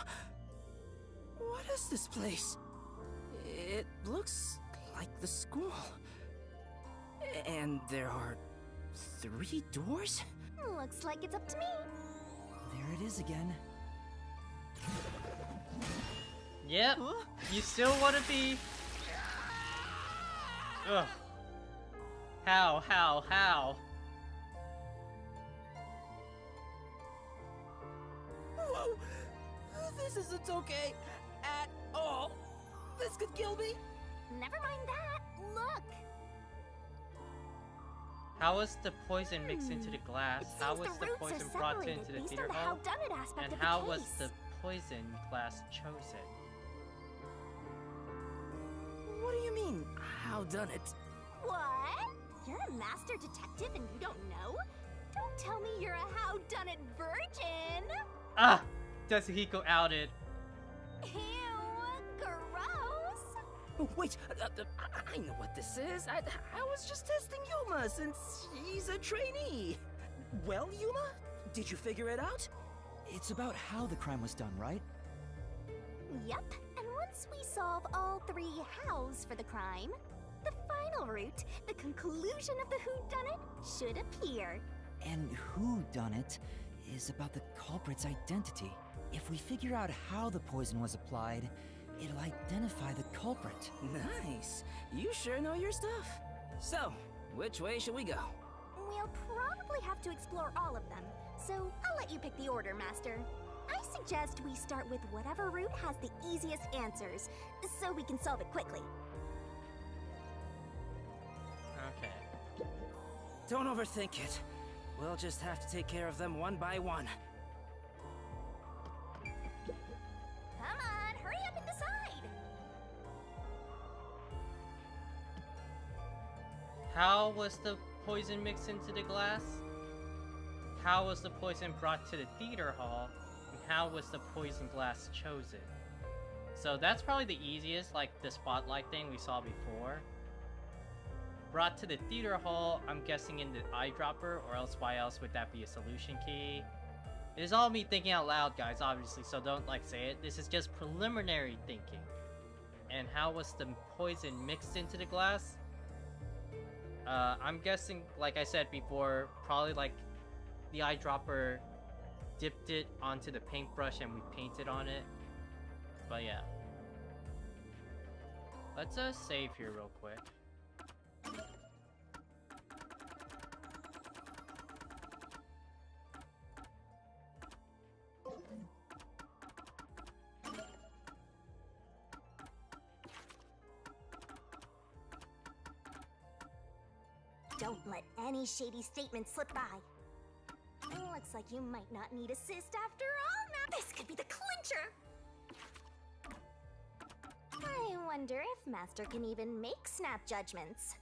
What is this place? It looks like the school. And there are 3 doors? Looks like it's up to me. There it is again. Yep. Huh? You still want to be... Ugh. How? Whoa! This isn't okay at all. This could kill me. Never mind that. Look. How was the poison mixed into the glass? It How seems was the the roots are poison brought separated into the based theater on the hall? howdunit aspect And of the how was case. the poison glass chosen? What do you mean, how done it? What? You're a master detective and you don't know? Don't tell me you're a howdunit virgin. Ah! Tetsuhiko outed. Ew, gross. Oh, wait, I know what this is. I was just testing Yuma since she's a trainee. Well, Yuma, did you figure it out? It's about how the crime was done, right? Yep, and once we solve all 3 hows for the crime, the final route, the conclusion of the whodunit, should appear. And who done it is about the culprit's identity. If we figure out how the poison was applied, it'll identify the culprit. Nice. You sure know your stuff. So, which way should we go? We'll probably have to explore all of them, so I'll let you pick the order, Master. I suggest we start with whatever route has the easiest answers, so we can solve it quickly. Okay. Don't overthink it. We'll just have to take care of them one by one. Come on, hurry up and decide! How was the poison mixed into the glass? How was the poison brought to the theater hall? And how was the poison glass chosen? So that's probably the easiest, like the spotlight thing we saw before. Brought to the theater hall, I'm guessing in the eyedropper, or else why else would that be a solution key? It is all me thinking out loud, guys, obviously, so don't like say it. This is just preliminary thinking. And how was the poison mixed into the glass? I'm guessing, like I said before, probably like the eyedropper dipped it onto the paintbrush and we painted on it. But yeah. Let's save here real quick. Don't let any shady statement slip by. Looks like you might not need assist after all now. This could be the clincher! I wonder if Master can even make snap judgments.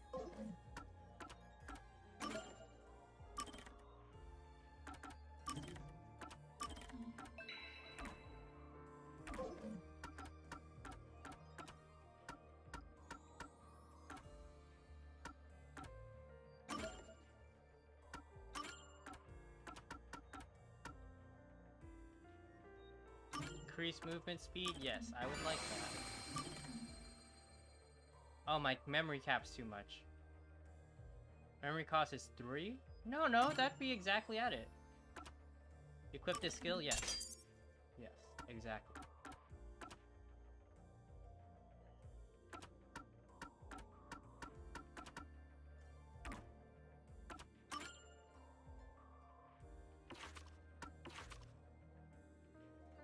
Increase movement speed? Yes, I would like that. Oh, my memory cap's too much. Memory cost is 3? No, that'd be exactly at it. Equip this skill? Yes. Yes, exactly.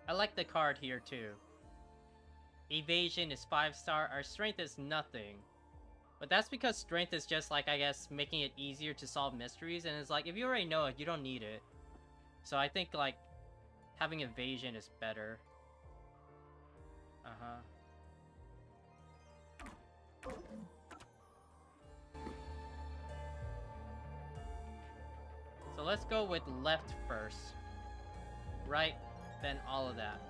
I like the card here too. Evasion is 5-star, our strength is nothing. But that's because strength is just like, I guess, making it easier to solve mysteries, and it's like, if you already know it, you don't need it. So I think, like, having evasion is better. So let's go with left first. Right, then all of that.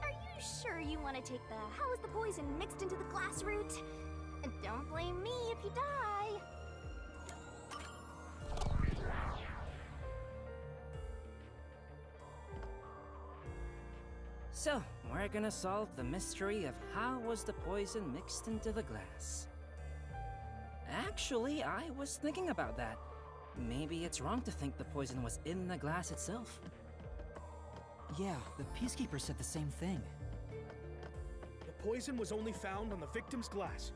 Are you sure you want to take the how is the poison mixed into the glass route? And don't blame me if you die. So, we're gonna solve the mystery of how was the poison mixed into the glass. Actually, I was thinking about that. Maybe it's wrong to think the poison was in the glass itself. Yeah, the Peacekeeper said the same thing. The poison was only found on the victim's glass.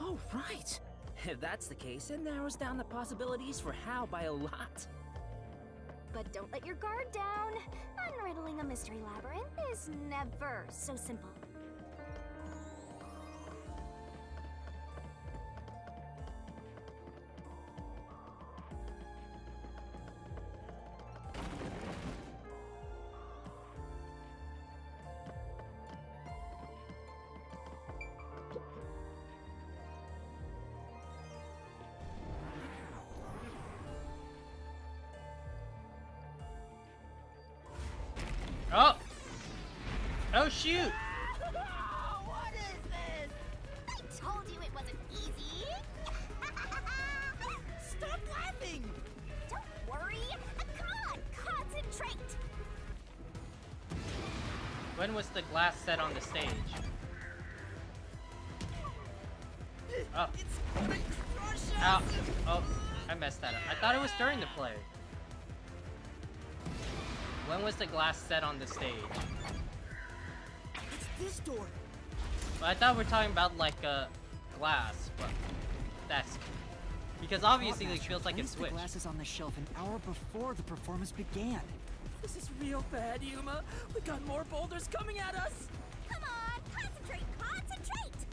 Oh, right! If that's the case, it narrows down the possibilities for how by a lot. But don't let your guard down. Unriddling a mystery labyrinth is never so simple. Oh! Oh shoot! What is this? I told you it wasn't easy. Stop laughing! Don't worry. Come on, concentrate. When was the glass set on the stage? Oh. Ow. Oh, I messed that up. I thought it was during the play. When was the glass set on the stage? It's this door. Well, I thought we were talking about like glass, but that's because obviously it feels like it's the switched. glasses on the shelf an hour before the performance began. This is real bad, Yuma. We got more boulders coming at us. Come on, concentrate, concentrate.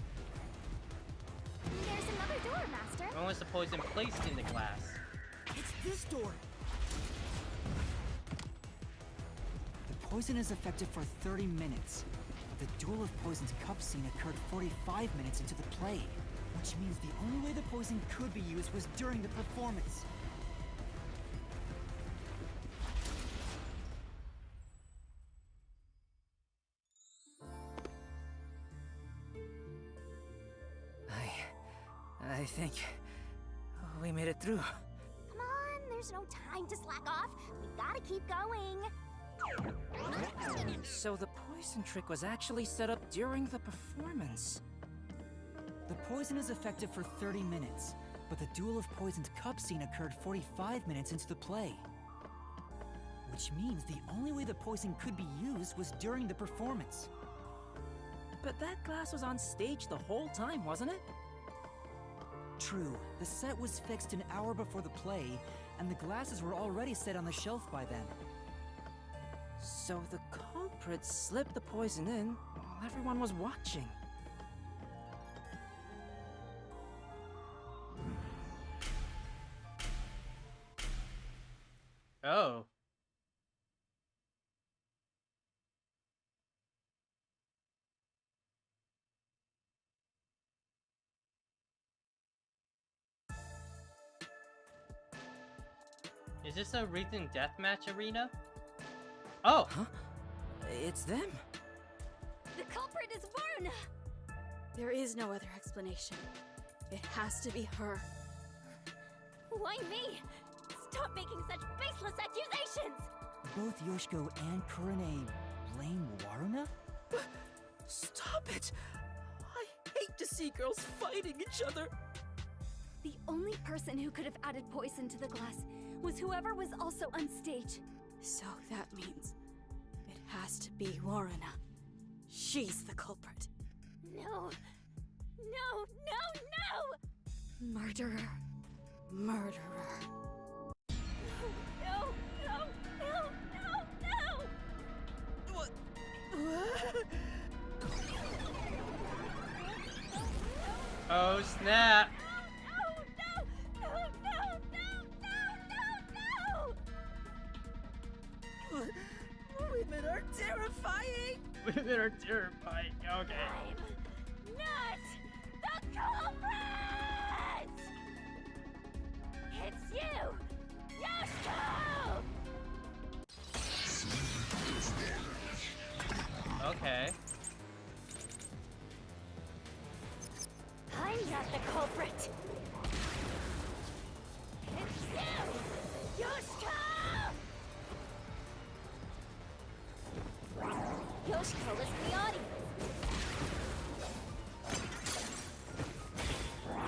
There's another door, Master. When was the poison placed in the glass? It's this door. The poison is effective for 30 minutes. The Duel of Poison's cup scene occurred 45 minutes into the play, which means the only way the poison could be used was during the performance. I think we made it through. Come on, there's no time to slack off. We gotta keep going. So the poison trick was actually set up during the performance. The poison is effective for 30 minutes, but the Duel of Poisoned Cup scene occurred 45 minutes into the play. Which means the only way the poison could be used was during the performance. But that glass was on stage the whole time, wasn't it? True, the set was fixed an hour before the play, and the glasses were already set on the shelf by then. So the culprit slipped the poison in while everyone was watching. Oh. Is this a Rhythm Deathmatch arena? Oh! Huh? It's them. The culprit is Varna! There is no other explanation. It has to be her. Why me? Stop making such baseless accusations! Both Yoshiko and Kurane blame Waruna? Stop it! I hate to see girls fighting each other. The only person who could have added poison to the glass was whoever was also on stage. So that means it has to be Waruna. She's the culprit. No! No! No! No! Murderer. Murderer. No! No! No! No! No! What? Oh snap! Women are terrifying! Women are terrifying. Okay. I'm not the culprit! It's you! Yoshiko! Okay. I'm not the culprit! It's you! Yoshiko! Yoshiko is in the audience.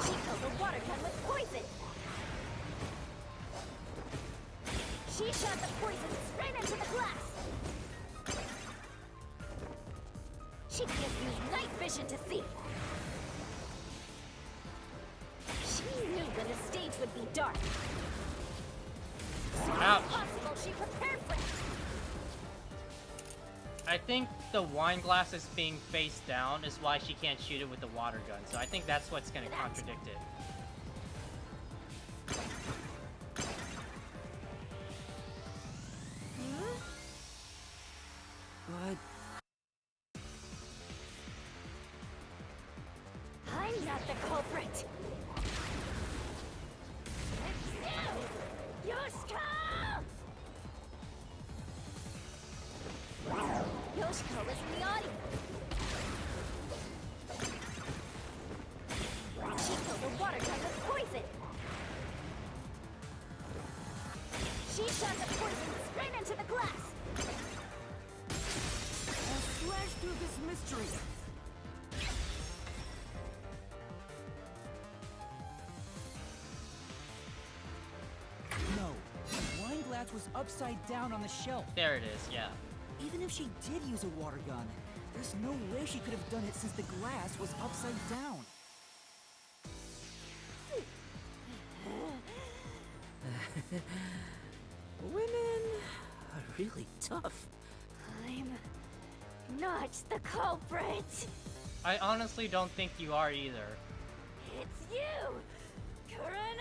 She filled the water gun with poison. She shot the poison straight into the glass. She just used night vision to see. She knew that the stage would be dark. So Ouch. it's possible she prepared for it. I think the wine glass is being face down is why she can't shoot it with the water gun. So I think that's what's gonna contradict it. But I'm not the culprit. It's you, Yoshiko! Yoshiko is in the audience. She filled the water gun with poison. She shot the poison straight into the glass. I'll slash through this mystery! No, the wine glass was upside down on the shelf. There it is, yeah. Even if she did use a water gun, there's no way she could have done it since the glass was upside down. women are really tough. I'm not the culprit. I honestly don't think you are either. It's you, Kurane!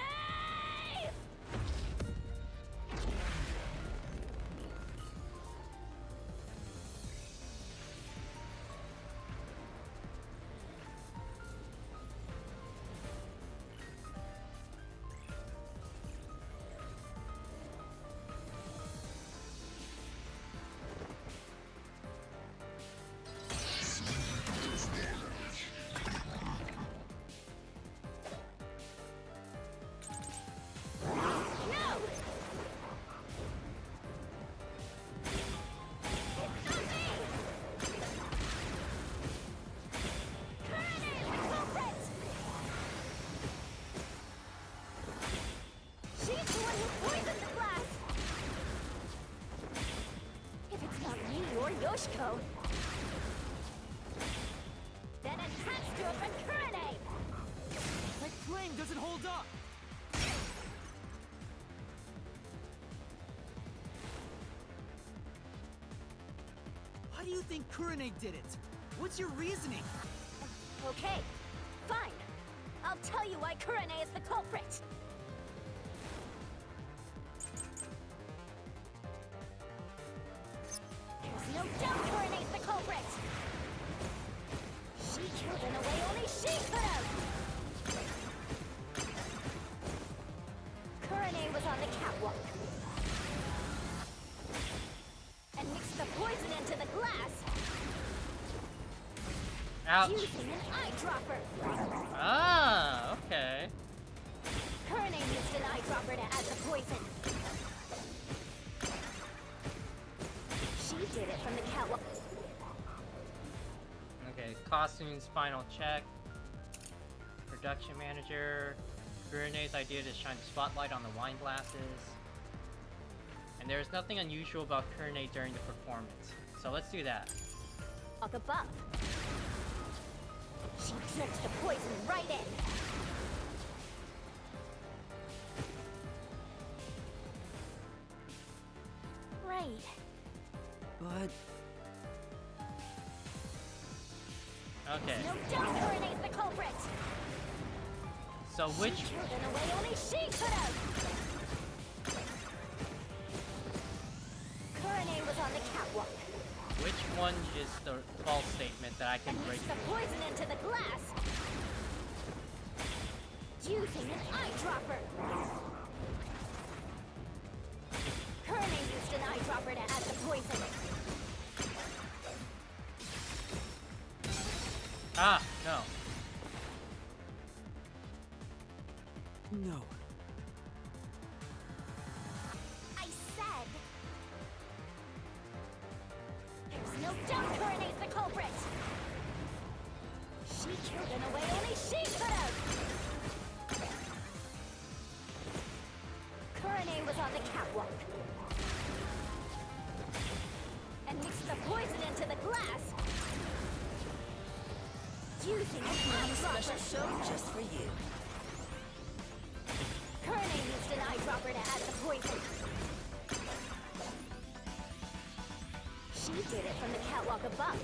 Yoshiko. Then attached to it from Kurane. That flame doesn't hold up! Why do you think Kurane did it? What's your reasoning? Okay, fine. I'll tell you why Kurane is the culprit. There's no doubt Kurane's the culprit. She killed in a way only she could have. Kurane was on the catwalk and mixed the poison into the glass. Ouch. Using an eyedropper. Ah, okay. Kurane used an eyedropper to add the poison. She did it from the catwalk. Okay, costumes, final check. Production manager. Kurane's idea to shine the spotlight on the wine glasses. And there's nothing unusual about Kurane during the performance. So let's do that. Up above. She dripped the poison right in. Right. But Okay. No doubt Kurane's the culprit. So which She killed in a way only she could have. Kurane was on the catwalk one is the false statement that I can and break mixed the through? poison into the glass. Using an eyedropper. Kurane used an eyedropper to add the poison. Ah, no. no. I said. There's no doubt Kurane's the culprit. She killed in a way only she could have. Kurane was on the catwalk and mixed the poison into the glass. Using a special show just for you. Kurane used an eyedropper to add the poison. She did it from the catwalk above.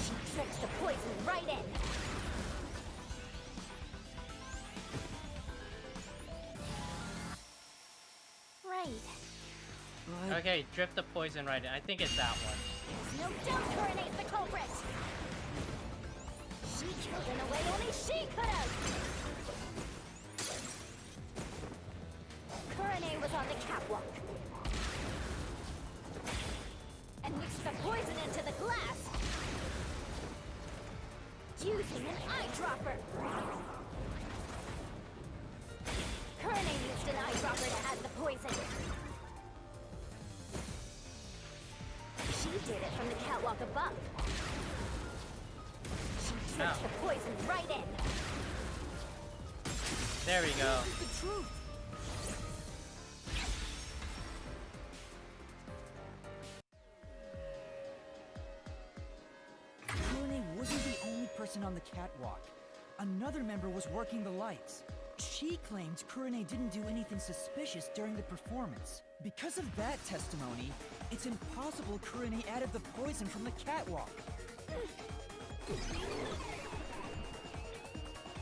She dripped the poison right in. Right. Okay, drip the poison right in. I think it's that one. There's no doubt Kurane's the culprit. She killed in a way only she could have. Kurane was on the catwalk and mixed the poison into the glass. Using an eyedropper. Kurane used an eyedropper to add the poison. She did it from the catwalk above. She dripped the poison right in. There we go. The truth. Kurane wasn't the only person on the catwalk. Another member was working the lights. She claimed Kurane didn't do anything suspicious during the performance. Because of that testimony, it's impossible Kurane added the poison from the catwalk.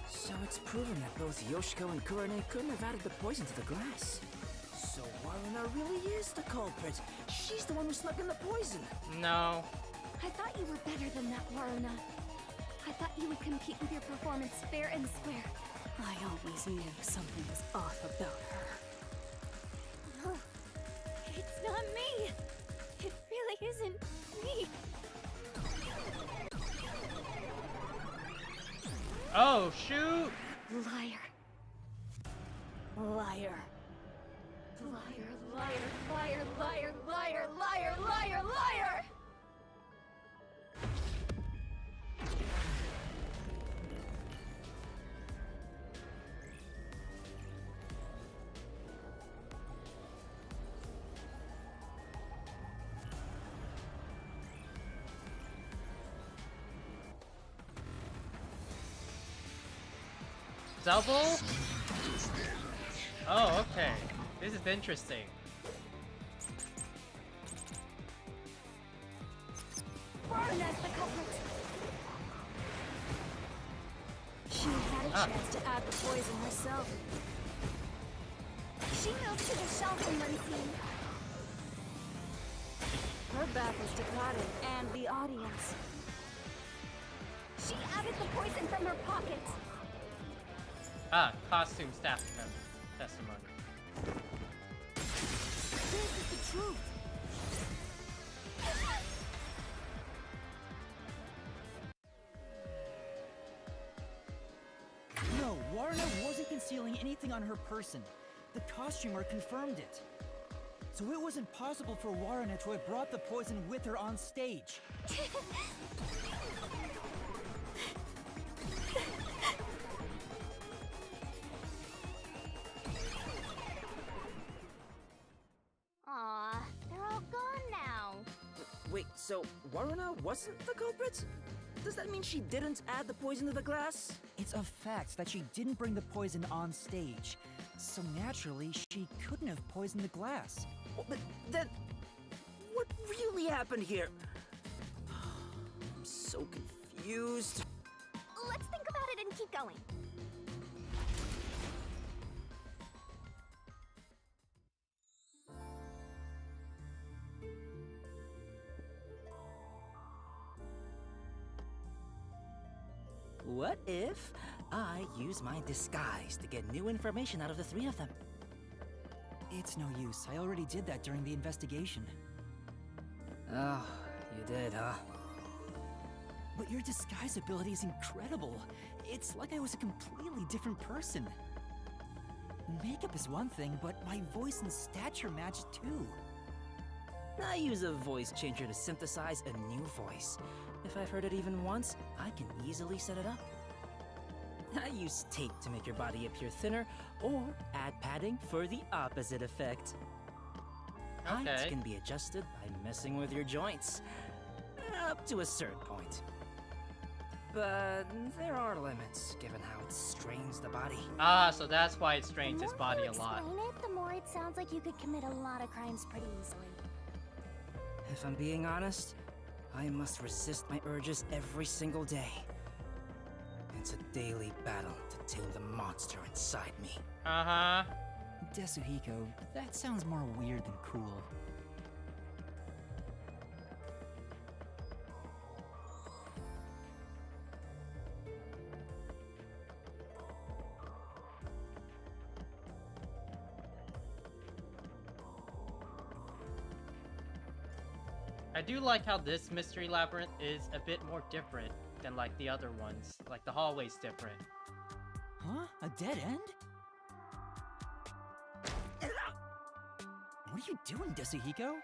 So it's proven that both Yoshiko and Kurane couldn't have added the poison to the glass. So Waruna really is the culprit. She's the one who snuck in the poison. No. I thought you were better than that, Waruna. I thought you would compete with your performance fair and square. I always knew something was off about her. It's not me! It really isn't me! Oh, shoot! Liar. Liar. Liar, liar, liar, liar, liar, liar, liar, liar! Double? Oh, okay. This is interesting. Warrena's the culprit. She had a chance to add the poison herself. She moved to the shelf in one scene. Her back was to Cotton and the audience. She added the poison from her pocket. Costume staff testimony. This is the truth. No, Warrena wasn't concealing anything on her person. The costumer confirmed it. So it wasn't possible for Warrena to have brought the poison with her on stage. Aw, they're all gone now. Wait, so Warrena wasn't the culprit? Does that mean she didn't add the poison to the glass? It's a fact that she didn't bring the poison on stage. So naturally, she couldn't have poisoned the glass. Well, but then, what really happened here? I'm so confused. Let's think about it and keep going. What if I use my disguise to get new information out of the three of them? It's no use. I already did that during the investigation. Oh, you did, huh? But your disguise ability is incredible. It's like I was a completely different person. Makeup is one thing, but my voice and stature match too. I use a voice changer to synthesize a new voice. If I've heard it even once, I can easily set it up. I use tape to make your body appear thinner, or add padding for the opposite effect. Height Okay. can be adjusted by messing with your joints, up to a certain point. But there are limits, given how it strains the body. So that's why it strains his body a lot. The more you explain it, the more it sounds like you could commit a lot of crimes pretty easily. If I'm being honest, I must resist my urges every single day. It's a daily battle to tame the monster inside me. Uh-huh. Desuhiko, that sounds more weird than cool. I do like how this mystery labyrinth is a bit more different than like the other ones. Like the hallway's different. Huh? A dead end? What are you doing, Desuhiko? I'm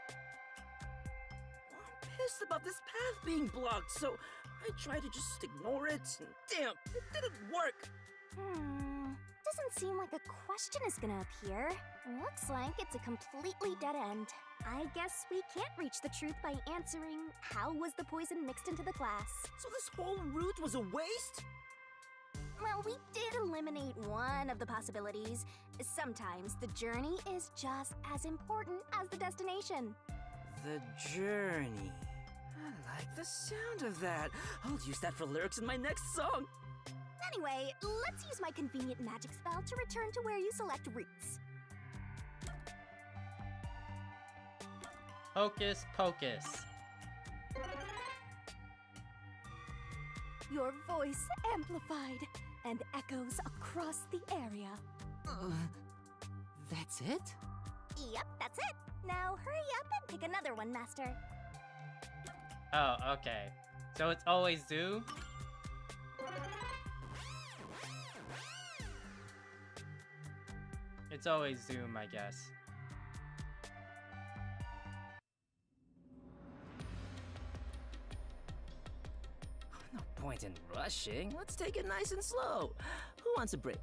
pissed about this path being blocked, so I tried to just ignore it, and damn, it didn't work! Doesn't seem like a question is gonna appear. Looks like it's a completely dead end. I guess we can't reach the truth by answering how was the poison mixed into the glass. So this whole route was a waste? Well, we did eliminate one of the possibilities. Sometimes the journey is just as important as the destination. The journey. I like the sound of that. I'll use that for lyrics in my next song. Anyway, let's use my convenient magic spell to return to where you select routes. Hocus pocus. Your voice amplified and echoes across the area. That's it? Yep, that's it. Now hurry up and pick another one, Master. Oh, okay. So it's always Zoo? It's always Zoom, I guess. No point in rushing. Let's take it nice and slow. Who wants a break?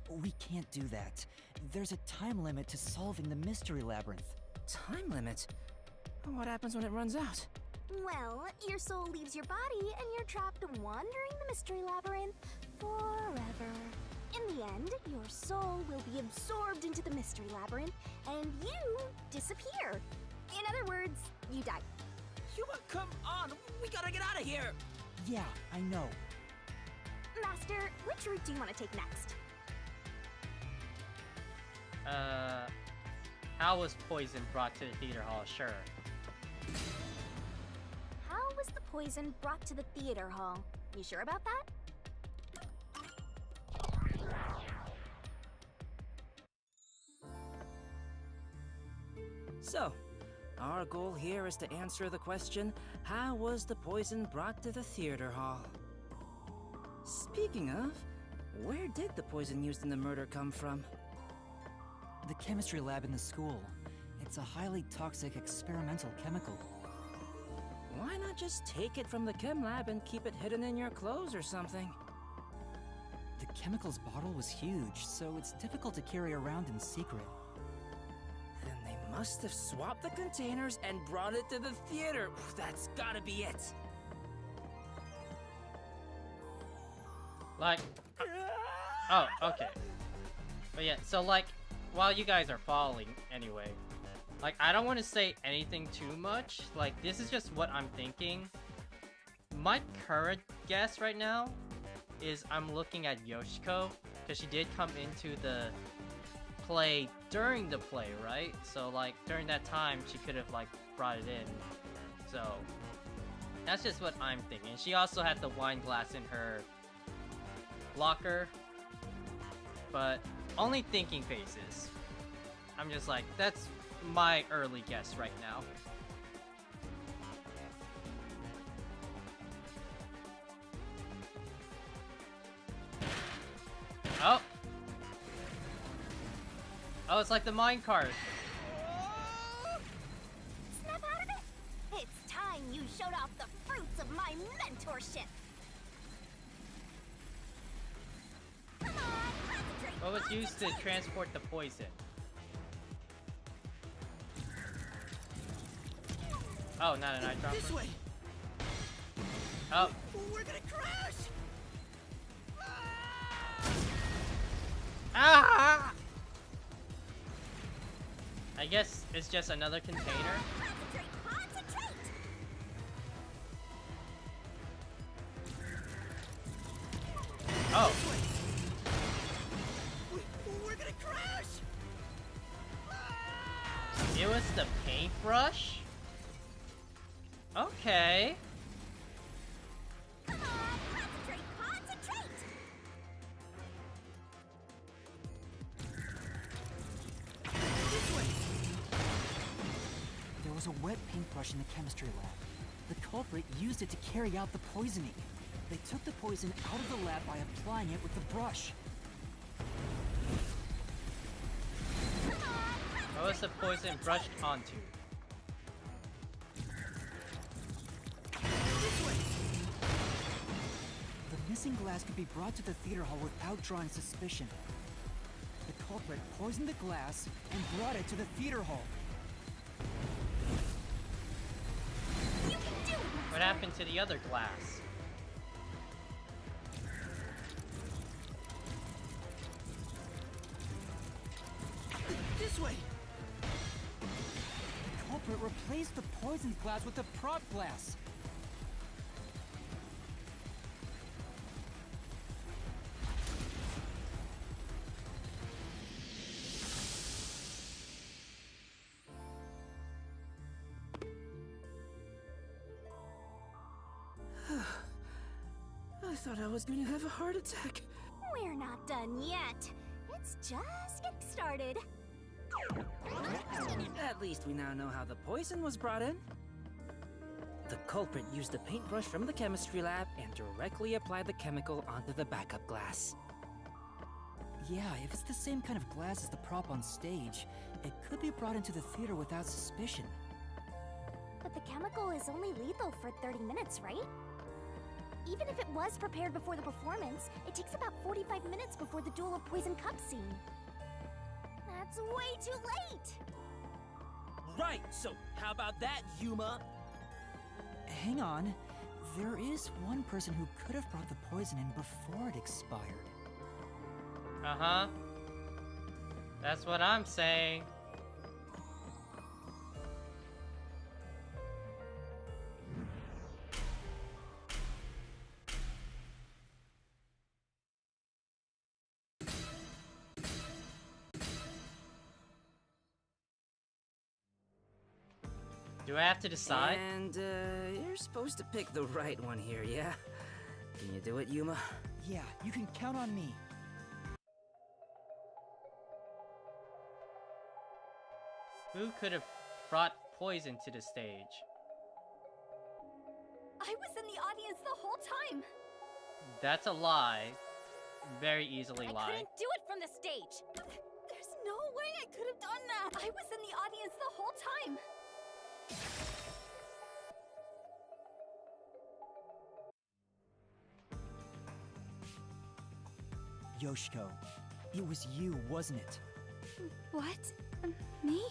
We can't do that. There's a time limit to solving the mystery labyrinth. Time limit? What happens when it runs out? Well, your soul leaves your body and you're trapped wandering the mystery labyrinth forever. In the end, your soul will be absorbed into the mystery labyrinth, and you disappear. In other words, you die. Yuma, come on! We gotta get out of here! Yeah, I know. Master, which route do you want to take next? How was poison brought to the theater hall? Sure. How was the poison brought to the theater hall? You sure about that? So, our goal here is to answer the question, how was the poison brought to the theater hall? Speaking of, where did the poison used in the murder come from? The chemistry lab in the school. It's a highly toxic experimental chemical. Why not just take it from the chem lab and keep it hidden in your clothes or something? The chemicals bottle was huge, so it's difficult to carry around in secret. Then they must have swapped the containers and brought it to the theater. That's gotta be it. Like, oh, okay. But yeah, so like, while you guys are falling anyway, like, I don't want to say anything too much. Like, this is just what I'm thinking. My current guess right now is I'm looking at Yoshiko, because she did come into the play during the play, right? So, like, during that time, she could have, like, brought it in. So, that's just what I'm thinking. She also had the wine glass in her locker, but only thinking phases. I'm just like, that's my early guess right now. Oh! Oh, it's like the minecart. Snap out of it! It's time you showed off the fruits of my mentorship! Come on, concentrate! What was used to transport the poison? Oh, not an eye dropper. This way! Oh. We're gonna crash! Ah! I guess it's just another container. Concentrate, concentrate! Oh. We're gonna crash! It was the paintbrush? Okay. Come on, concentrate, concentrate! This way! There was a wet paintbrush in the chemistry lab. The culprit used it to carry out the poisoning. They took the poison out of the lab by applying it with the brush. What was the poison brushed onto? The missing glass could be brought to the theater hall without drawing suspicion. The culprit poisoned the glass and brought it to the theater hall. You can do it! What happened to the other glass? This way! The culprit replaced the poisoned glass with the prop glass. I thought I was gonna have a heart attack. We're not done yet. It's just getting started. At least we now know how the poison was brought in. The culprit used the paintbrush from the chemistry lab and directly applied the chemical onto the backup glass. Yeah, if it's the same kind of glass as the prop on stage, it could be brought into the theater without suspicion. But the chemical is only lethal for 30 minutes, right? Even if it was prepared before the performance, it takes about 45 minutes before the Duel of Poison Cup scene. That's way too late! Right, so how about that, Yuma? Hang on. There is one person who could have brought the poison in before it expired. Uh-huh. That's what I'm saying. Do I have to decide? And, you're supposed to pick the right one here, yeah? Can you do it, Yuma? Yeah, you can count on me. Who could have brought poison to the stage? I was in the audience the whole time. That's a lie. Very easily I lie. couldn't do it from the stage. There's no way I could have done that. I was in the audience the whole time. Yoshiko, it was you, wasn't it? What? Me?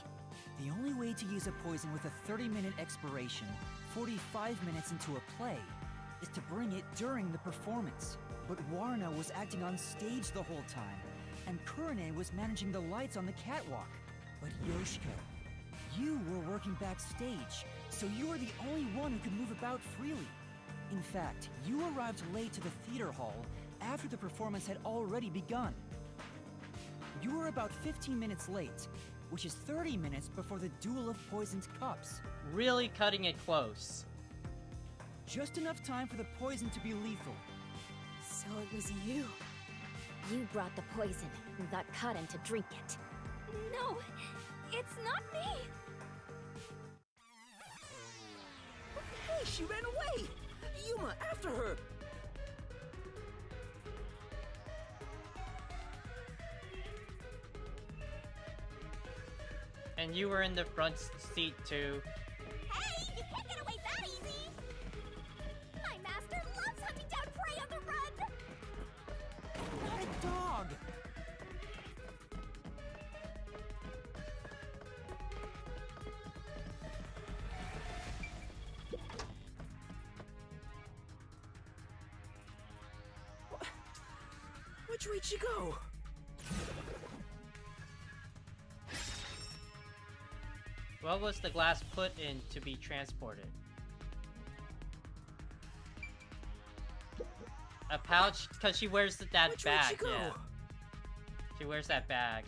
The only way to use a poison with a 30-minute expiration, 45 minutes into a play, is to bring it during the performance. But Warna was acting on stage the whole time, and Kurane was managing the lights on the catwalk. But Yoshiko, you were working backstage, so you were the only one who could move about freely. In fact, you arrived late to the theater hall after the performance had already begun. You were about 15 minutes late, which is 30 minutes before the Duel of Poisoned Cups. Really cutting it close. Just enough time for the poison to be lethal. So it was you. You brought the poison and got Kaden to drink it. No, it's not me. Hey, she ran away! Yuma, after her! And you were in the front seat too. Hey, you can't get away that easy. My master loves hunting down prey on the run. Not a dog! Which way'd she go? What was the glass put in to be transported? A pouch, because she wears that Which way'd bag. she go? Yeah, she wears that bag.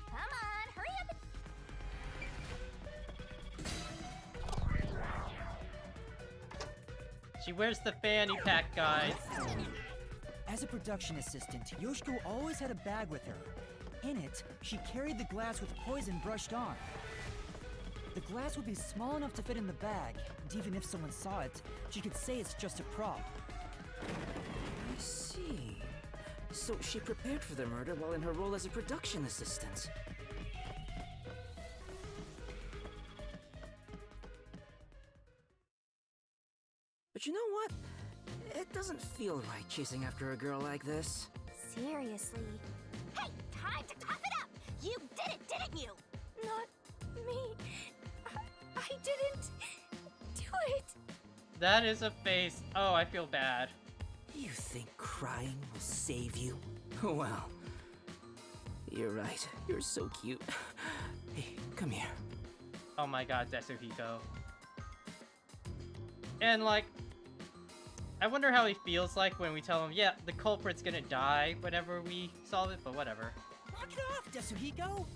Come on, hurry up. She wears the fanny pack, guys. As a production assistant, Yoshiko always had a bag with her. In it, she carried the glass with poison brushed on. The glass would be small enough to fit in the bag, and even if someone saw it, she could say it's just a prop. I see. So she prepared for the murder while in her role as a production assistant. But you know what? It doesn't feel right chasing after a girl like this. Seriously. Hey, time to cough it up. You did it, didn't you? Not me. I didn't do it. That is a face. Oh, I feel bad. You think crying will save you? Well, you're right. You're so cute. Hey, come here. Oh my god, Tetsuhiko. And like, I wonder how he feels like when we tell him, yeah, the culprit's gonna die whenever we solve it, but whatever. Knock it off, Tetsuhiko!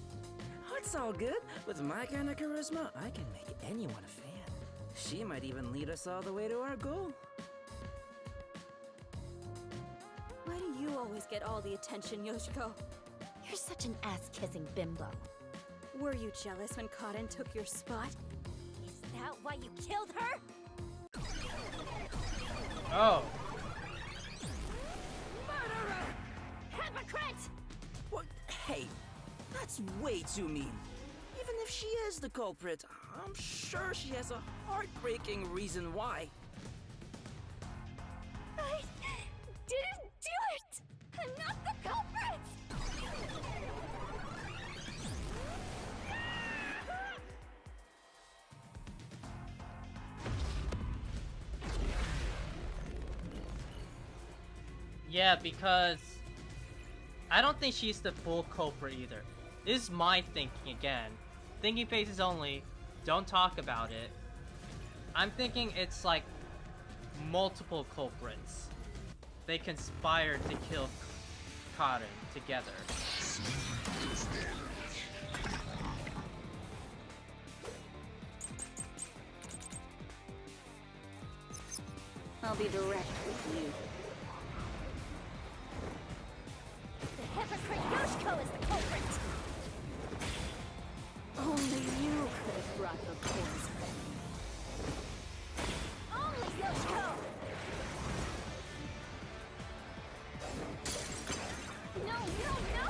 Oh, it's all good. With my kind of charisma, I can make anyone a fan. She might even lead us all the way to our goal. Why do you always get all the attention, Yoshiko? You're such an ass-kissing bimbo. Were you jealous when Kaden took your spot? Is that why you killed her? Oh. Murderer! Hypocrite! What? Hey, that's way too mean. Even if she is the culprit, I'm sure she has a heartbreaking reason why. I didn't do it! I'm not the culprit! Yeah, because I don't think she's the full culprit either. This is my thinking again. Thinking faces only. Don't talk about it. I'm thinking it's like multiple culprits. They conspired to kill Karen together. I'll be direct with you. The hypocrite Yoshiko is the culprit! Only you could have brought the poison. Only Yoshiko! No, no, no!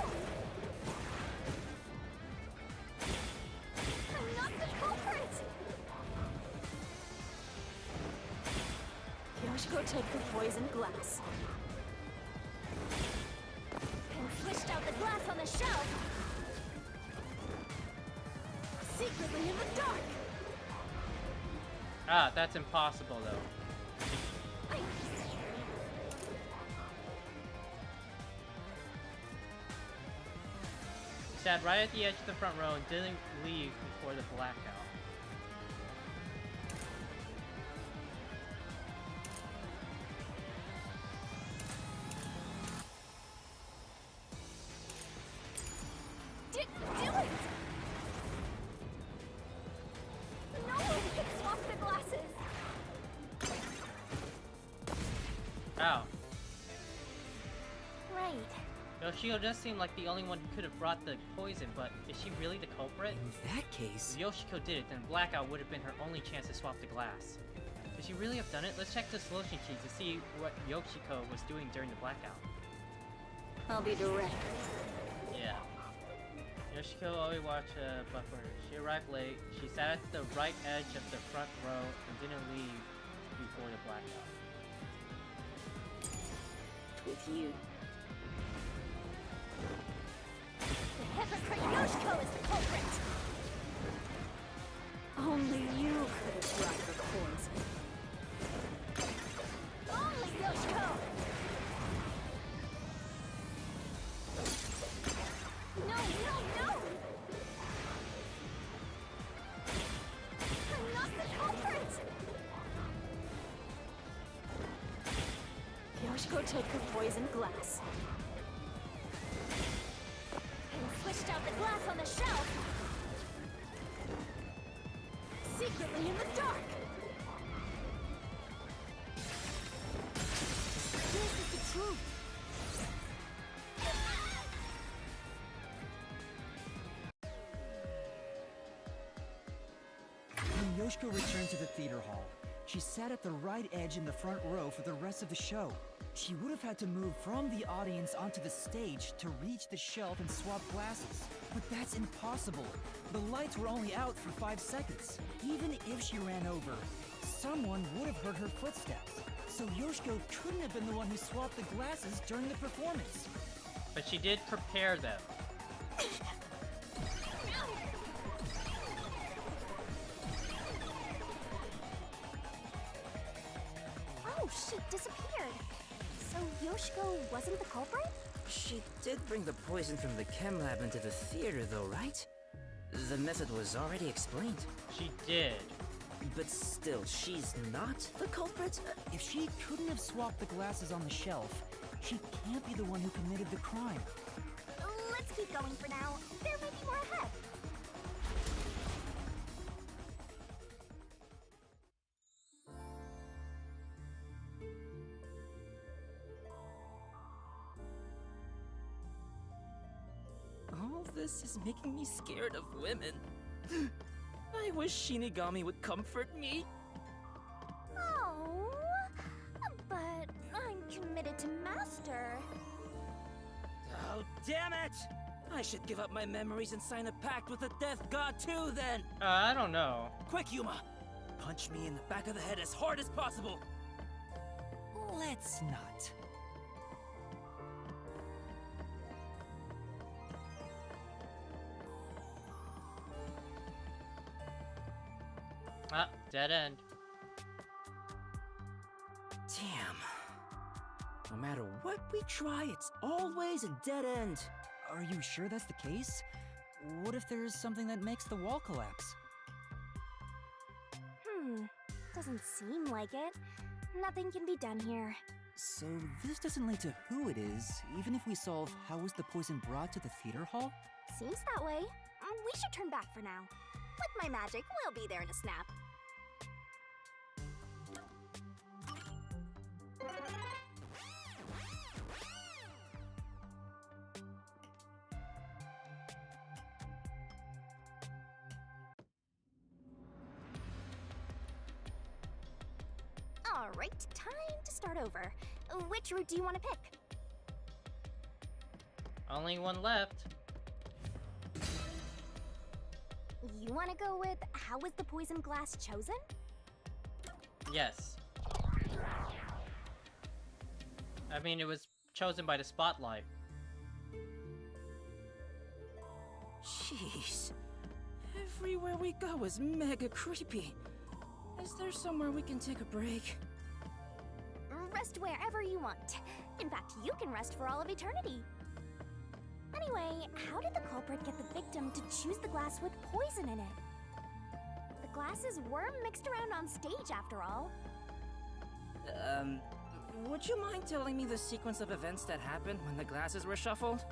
I'm not the culprit! Yoshiko took the poisoned glass And switched out the glass on the shelf! Secretly in the dark! Ah, that's impossible though. He sat right at the edge of the front row and didn't leave before the blackout. Do it! No one can swap the glasses! Ow. Right. Yoshiko does seem like the only one who could have brought the poison, but is she really the culprit? In that case... If Yoshiko did it, then blackout would have been her only chance to swap the glass. Could she really have done it? Let's check the solution sheet to see what Yoshiko was doing during the blackout. I'll be direct. Yeah. Yoshiko always watched Buffer. She arrived late. She sat at the right edge of the front row and didn't leave before the blackout. With you. The hypocrite Yoshiko is the culprit! Only you could have brought the poison. Only Yoshiko! No, no, no! I'm not the culprit! Yoshiko took the poisoned glass And switched out the glass on the shelf! Secretly in the dark! This is the truth! When Yoshiko returned to the theater hall, she sat at the right edge in the front row for the rest of the show. She would have had to move from the audience onto the stage to reach the shelf and swap glasses. But that's impossible. The lights were only out for 5 seconds. Even if she ran over, someone would have heard her footsteps. So Yoshiko couldn't have been the one who swapped the glasses during the performance. But she did prepare them. Oh, she disappeared! So Yoshiko wasn't the culprit? She did bring the poison from the chem lab into the theater, though, right? The method was already explained. She did. But still, she's not the culprit? If she couldn't have swapped the glasses on the shelf, she can't be the one who committed the crime. Let's keep going for now. There may be more ahead. All this is making me scared of women. I wish Shinigami would comfort me. Oh, but I'm committed to Master. Oh, damn it! I should give up my memories and sign a pact with the Death God too, then! I don't know. Quick, Yuma! Punch me in the back of the head as hard as possible! Let's not. Ah, dead end. Damn. No matter what we try, it's always a dead end. Are you sure that's the case? What if there's something that makes the wall collapse? Doesn't seem like it. Nothing can be done here. So this doesn't lead to who it is, even if we solve how was the poison brought to the theater hall? Seems that way. We should turn back for now. With my magic, we'll be there in a snap. Alright, time to start over. Which route do you want to pick? Only one left. You want to go with how was the poison glass chosen? Yes. I mean, it was chosen by the spotlight. Jeez. Everywhere we go is mega creepy. Is there somewhere we can take a break? Rest wherever you want. In fact, you can rest for all of eternity. Anyway, how did the culprit get the victim to choose the glass with poison in it? The glasses were mixed around on stage, after all. Would you mind telling me the sequence of events that happened when the glasses were shuffled?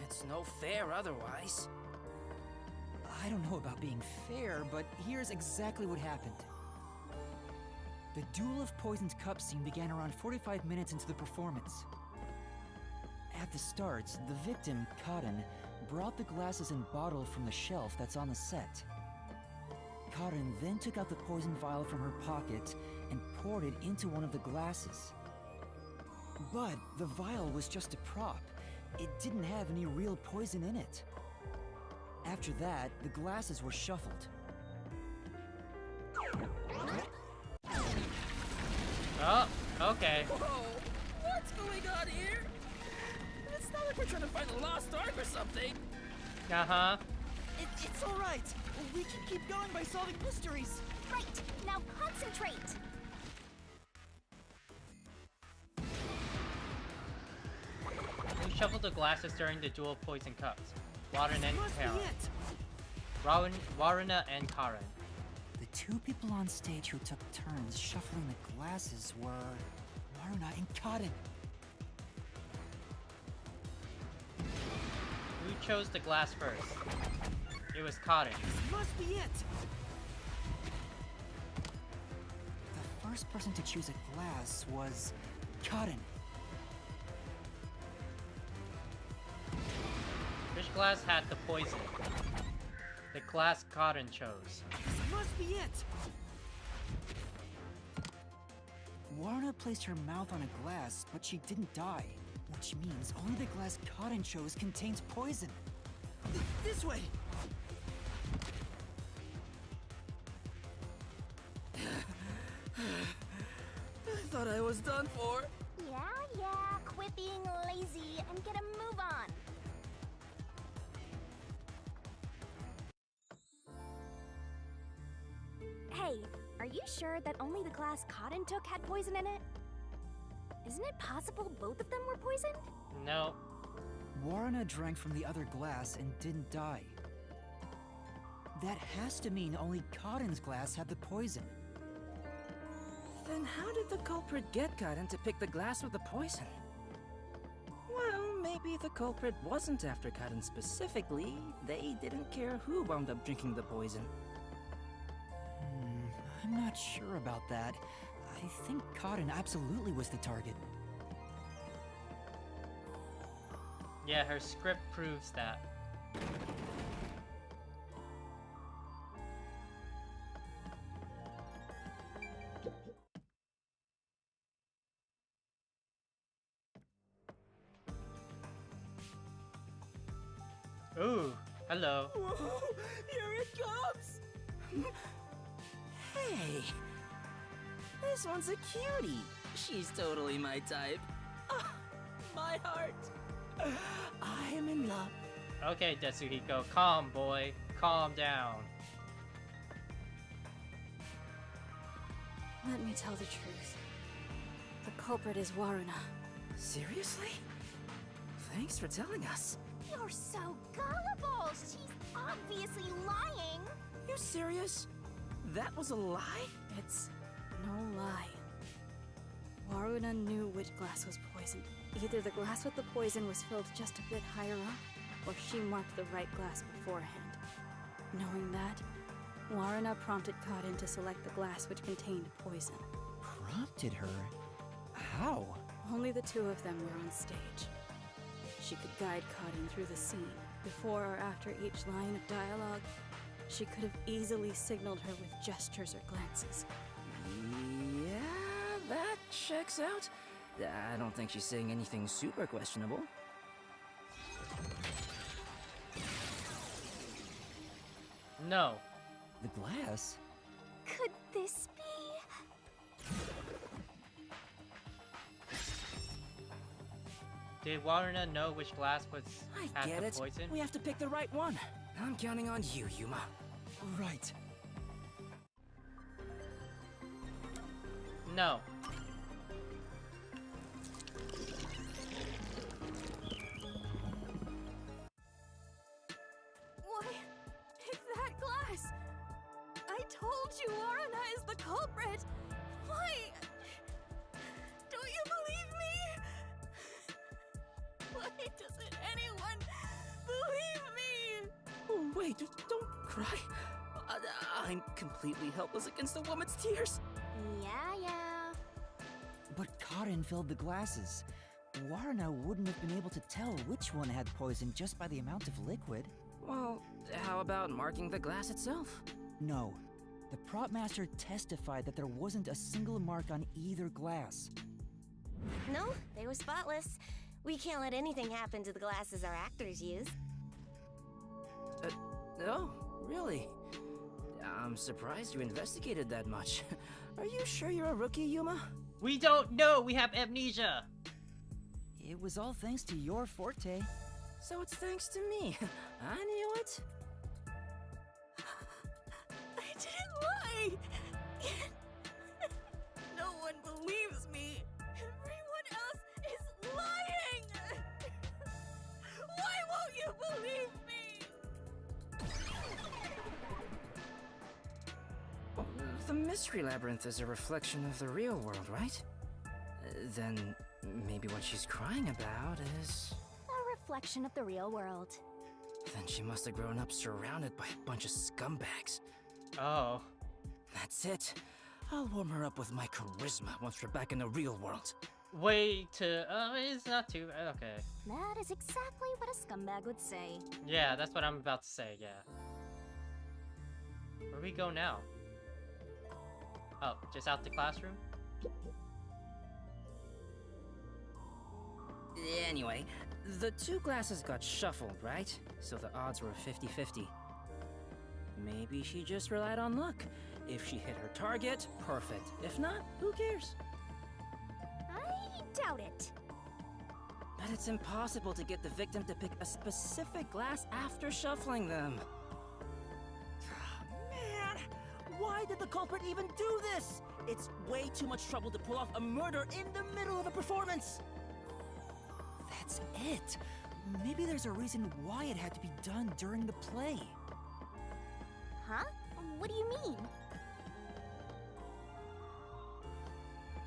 It's no fair otherwise. I don't know about being fair, but here's exactly what happened. The Duel of Poisoned Cups scene began around 45 minutes into the performance. At the start, the victim, Cotton, brought the glasses and bottle from the shelf that's on the set. Cotton then took out the poison vial from her pocket and poured it into one of the glasses. But the vial was just a prop. It didn't have any real poison in it. After that, the glasses were shuffled. Oh, okay. Whoa! What's going on here? It's not like we're trying to find a lost ark or something. Uh-huh. It's all right. We can keep going by solving mysteries. Right, now concentrate! Who shuffled the glasses during the dual poison cups? Warren and Must be Karen. it. Warrena and Karen. The two people on stage who took turns shuffling the glasses were Waruna and Cotton. Who chose the glass first? It was Cotton. Must be it. The first person to choose a glass was Cotton. Which glass had the poison? The glass Cotton chose. Must be it. Waruna placed her mouth on a glass, but she didn't die. Which means only the glass Cotton chose contains poison. This way. I thought I was done for. Yeah, quit being lazy and get a move on. Hey, are you sure that only the glass Cotton took had poison in it? Isn't it possible both of them were poisoned? No. Waruna drank from the other glass and didn't die. That has to mean only Cotton's glass had the poison. Then how did the culprit get Cotton to pick the glass with the poison? Well, maybe the culprit wasn't after Cotton specifically. They didn't care who wound up drinking the poison. I'm not sure about that. I think Cotton absolutely was the target. Yeah, her script proves that. Ooh, hello. Whoa! Here it comes! Hey! This one's a cutie. She's totally my type. Ah, my heart. I am in love. Okay, Tetsuhiko, calm, boy. Calm down. Let me tell the truth. The culprit is Waruna. Seriously? Thanks for telling us. You're so gullible! She's obviously lying! You serious? That was a lie? It's no lie. Waruna knew which glass was poisoned. Either the glass with the poison was filled just a bit higher up, or she marked the right glass beforehand. Knowing that, Waruna prompted Karin to select the glass which contained poison. Prompted her? How? Only the two of them were on stage. She could guide Karin through the scene. Before or after each line of dialogue, she could have easily signaled her with gestures or glances. Yeah, that checks out. I don't think she's saying anything super questionable. No. The glass? Could this be? Did Waruna know which glass was I had get the it. poison? We have to pick the right one. I'm counting on you, Yuma. Right. No. Why, it's that glass! I told you Waruna is the culprit! Why? Don't you believe me? Why doesn't anyone believe me? Oh, wait, don't cry. I'm completely helpless against the woman's tears. Yeah. But Karin filled the glasses. Waruna wouldn't have been able to tell which one had poison just by the amount of liquid. Well, how about marking the glass itself? No. The prop master testified that there wasn't a single mark on either glass. No, they were spotless. We can't let anything happen to the glasses our actors use. No, really? I'm surprised you investigated that much. Are you sure you're a rookie, Yuma? We don't know! We have amnesia! It was all thanks to your forte. So it's thanks to me. I knew it. I didn't lie! No one believes me! Everyone else is lying! Why won't you believe me? Well, the Mystery Labyrinth is a reflection of the real world, right? Then maybe what she's crying about is... A reflection of the real world. Then she must have grown up surrounded by a bunch of scumbags. Oh. That's it. I'll warm her up with my charisma once we're back in the real world. Way to... it's not too... Okay. That is exactly what a scumbag would say. Yeah, that's what I'm about to say, yeah. Where do we go now? Oh, just out the classroom? Anyway, the two glasses got shuffled, right? So the odds were 50-50. Maybe she just relied on luck. If she hit her target, perfect. If not, who cares? I doubt it. But it's impossible to get the victim to pick a specific glass after shuffling them. Man, why did the culprit even do this? It's way too much trouble to pull off a murder in the middle of a performance. That's it. Maybe there's a reason why it had to be done during the play. Huh? What do you mean?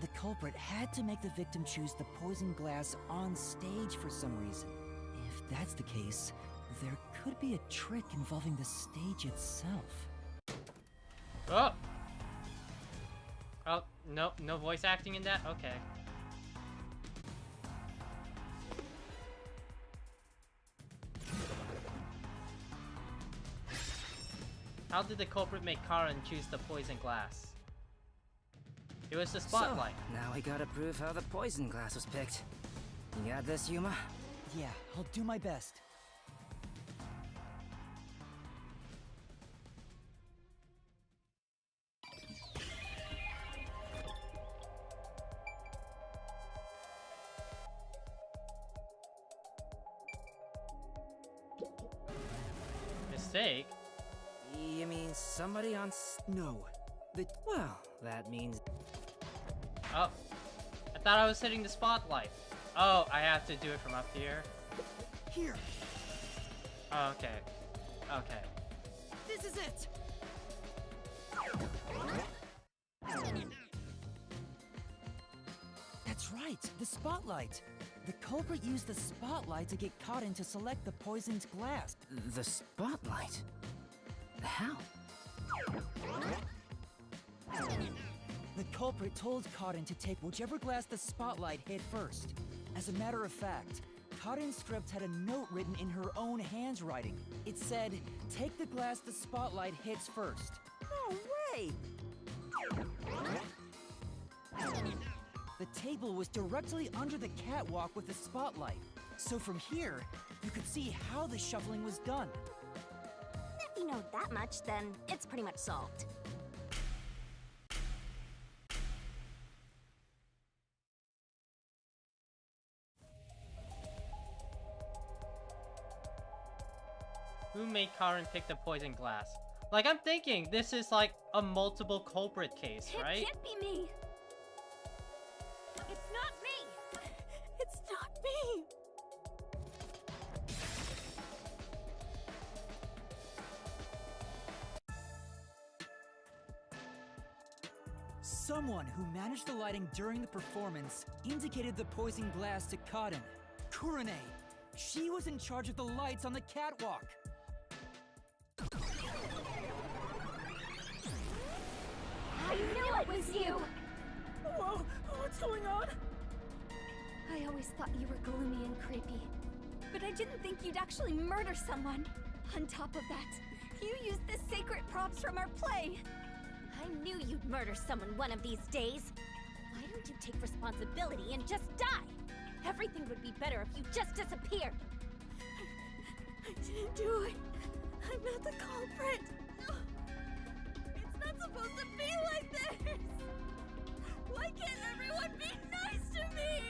The culprit had to make the victim choose the poison glass on stage for some reason. If that's the case, there could be a trick involving the stage itself. Oh! Oh, no voice acting in that? Okay. How did the culprit make Karin choose the poison glass? It was the spotlight. So, now we gotta prove how the poison glass was picked. You got this, Yuma? Yeah, I'll do my best. Mistake? You mean somebody on No. Well, that means... Oh. I thought I was hitting the spotlight. Oh, I have to do it from up here. Here. Oh, okay. Okay. This is it. That's right, the spotlight. The culprit used the spotlight to get Cotton to select the poisoned glass. The spotlight? How? The culprit told Cotton to take whichever glass the spotlight hit first. As a matter of fact, Cotton's script had a note written in her own handwriting. It said, "Take the glass the spotlight hits first." No way! The table was directly under the catwalk with the spotlight. So from here, you could see how the shuffling was done. If you know that much, then it's pretty much solved. Who made Karen pick the poison glass? Like, I'm thinking this is like a multiple culprit case, right? It can't be me. It's not me. It's not me. Someone who managed the lighting during the performance indicated the poison glass to Cotton. Kurane. She was in charge of the lights on the catwalk. I knew it was you. Whoa, what's going on? I always thought you were gloomy and creepy, but I didn't think you'd actually murder someone. On top of that, you used the sacred props from our play. I knew you'd murder someone one of these days. Why don't you take responsibility and just die? Everything would be better if you just disappeared. I didn't do it. I'm not the culprit. It's not supposed to be like this. Why can't everyone be nice to me?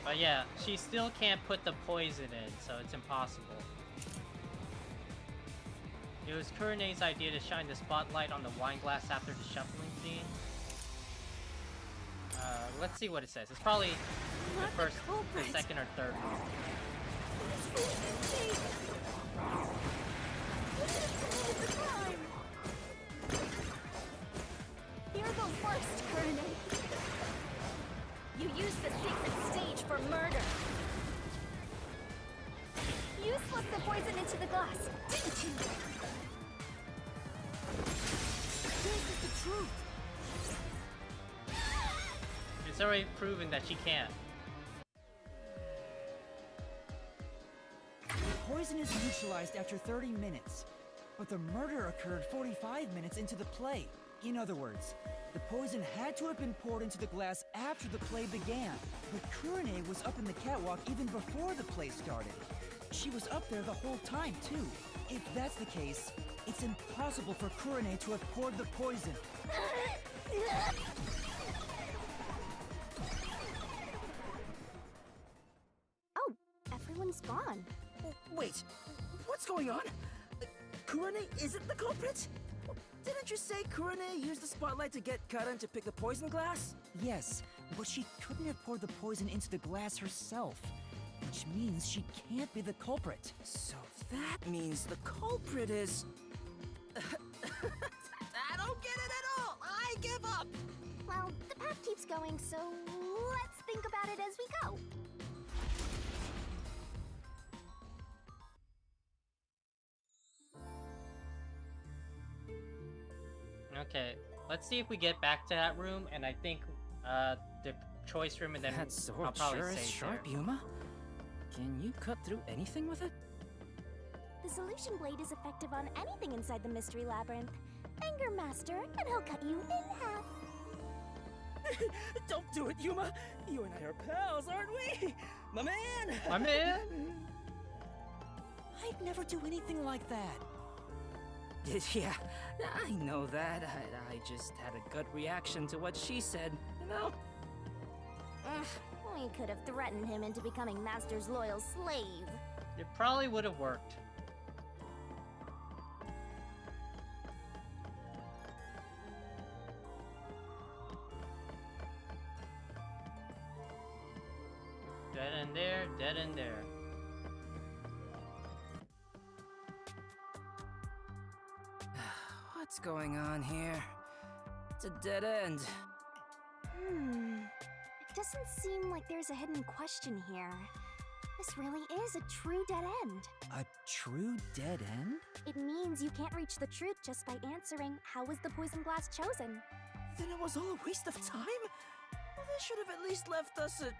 But yeah, she still can't put the poison in, so it's impossible. It was Kurane's idea to shine the spotlight on the wine glass after the shuffling scene. Let's see what it says. It's probably the first, the second, or third one. You're the worst, Kurane. You used the sacred stage for murder. You slipped the poison into the glass, didn't you? This is the truth. It's already proven that she can't. The poison is neutralized after 30 minutes, but the murder occurred 45 minutes into the play. In other words, the poison had to have been poured into the glass after the play began. But Kurane was up in the catwalk even before the play started. She was up there the whole time, too. If that's the case, it's impossible for Kurane to have poured the poison. Oh, everyone's gone. Wait, what's going on? Kurane isn't the culprit? Didn't you say Kurane used the spotlight to get Karan to pick the poison glass? Yes, but she couldn't have poured the poison into the glass herself, which means she can't be the culprit. So that means the culprit is... I don't get it at all! I give up! Well, the path keeps going, so let's think about it as we go. Okay, let's see if we get back to that room, and I think the choice room, and then That I'll sword probably sure is save sharp, there. Yuma. Can you cut through anything with it? The solution blade is effective on anything inside the mystery labyrinth. Anger Master, and he'll cut you in half. Don't do it, Yuma! You and I are pals, aren't we? My man! My man? I'd never do anything like that. Yeah, I know that. I just had a gut reaction to what she said, you know? We could have threatened him into becoming Master's loyal slave. It probably would have worked. Dead end there, dead end there. What's going on here? It's a dead end. It doesn't seem like there's a hidden question here. This really is a true dead end. A true dead end? It means you can't reach the truth just by answering, how was the poison glass chosen? Then it was all a waste of time? Well, they should have at least left us a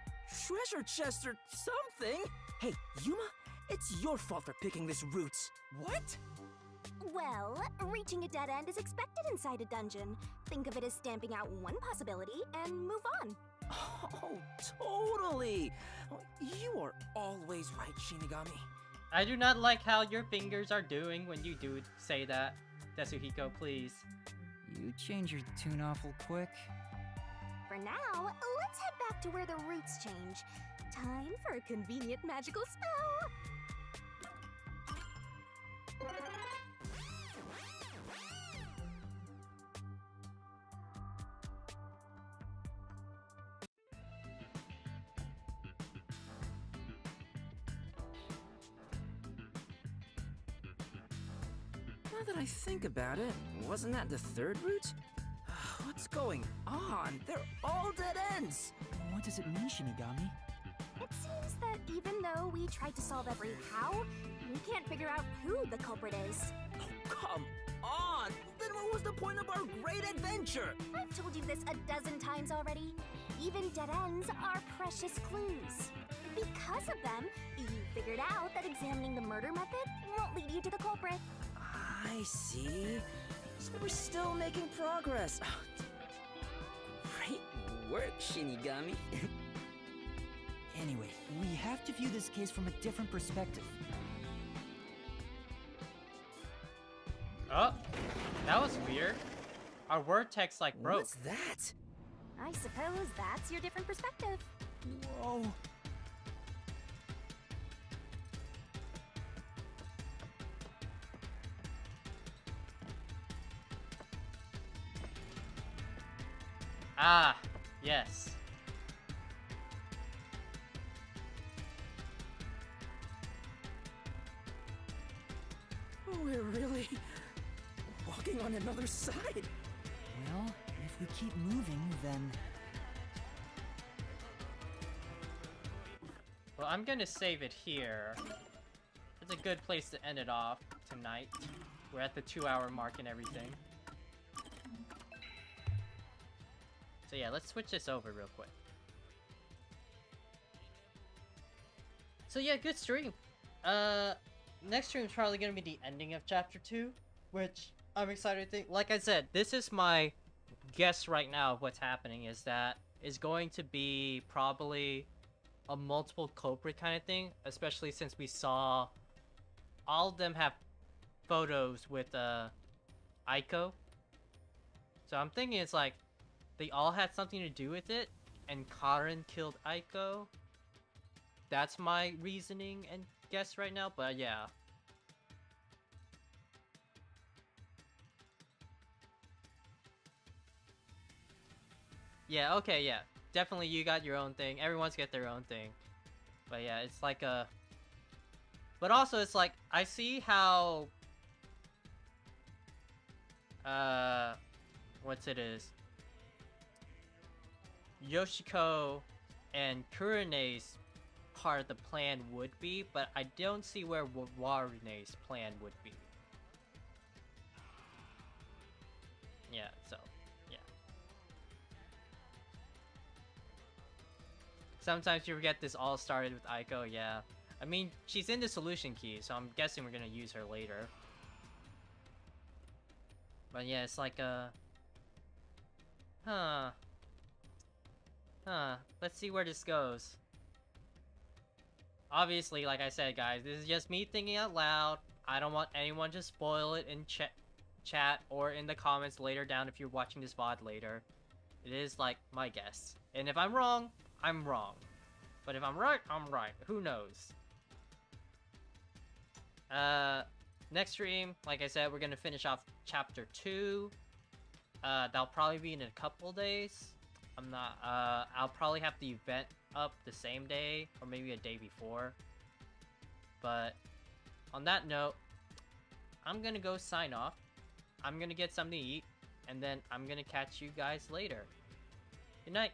treasure chest or something. Hey, Yuma, it's your fault for picking this route. What? Well, reaching a dead end is expected inside a dungeon. Think of it as stamping out one possibility and move on. Oh, totally. You are always right, Shinigami. I do not like how your fingers are doing when you do say that. Tetsuhiko, please. You change your tune awful quick. For now, let's head back to where the roots change. Time for a convenient magical spell. Now that I think about it, wasn't that the third route? What's going on? They're all dead ends! What does it mean, Shinigami? It seems that even though we tried to solve every how, we can't figure out who the culprit is. Oh, come on! Then what was the point of our great adventure? I've told you this a dozen times already. Even dead ends are precious clues. Because of them, you figured out that examining the murder method won't lead you to the culprit. I see. So we're still making progress. Great work, Shinigami. Anyway, we have to view this case from a different perspective. Oh, that was weird. Our word text like broke. What's that? I suppose that's your different perspective. Whoa. Ah, yes. We're really walking on another side. Well, if we keep moving, then... Well, I'm gonna save it here. It's a good place to end it off tonight. We're at the 2-hour mark and everything. So yeah, let's switch this over real quick. So yeah, good stream. Next stream is probably gonna be the ending of chapter 2, which I'm excited to think. Like I said, this is my guess right now of what's happening is that is going to be probably a multiple culprit kind of thing, especially since we saw all of them have photos with Aiko. So I'm thinking it's like they all had something to do with it, and Karen killed Aiko. That's my reasoning and guess right now, but yeah. Yeah, okay, yeah. Definitely you got your own thing. Everyone's got their own thing. But yeah, it's like a... But also, it's like, I see how... What's it is? Yoshiko and Kurene's part of the plan would be, but I don't see where Warune's plan would be. Yeah, so, yeah. Sometimes you forget this all started with Aiko, yeah. I mean, she's in the solution key, so I'm guessing we're gonna use her later. But yeah, it's like a... Huh. Let's see where this goes. Obviously, like I said, guys, this is just me thinking out loud. I don't want anyone to spoil it in chat or in the comments later down if you're watching this VOD later. It is, like, my guess. And if I'm wrong, I'm wrong. But if I'm right, I'm right. Who knows? Next stream, like I said, we're gonna finish off Chapter 2. That'll probably be in a couple days. I'm not, I'll probably have the event up the same day, or maybe a day before. But, on that note, I'm gonna go sign off. I'm gonna get something to eat, and then I'm gonna catch you guys later. Good night.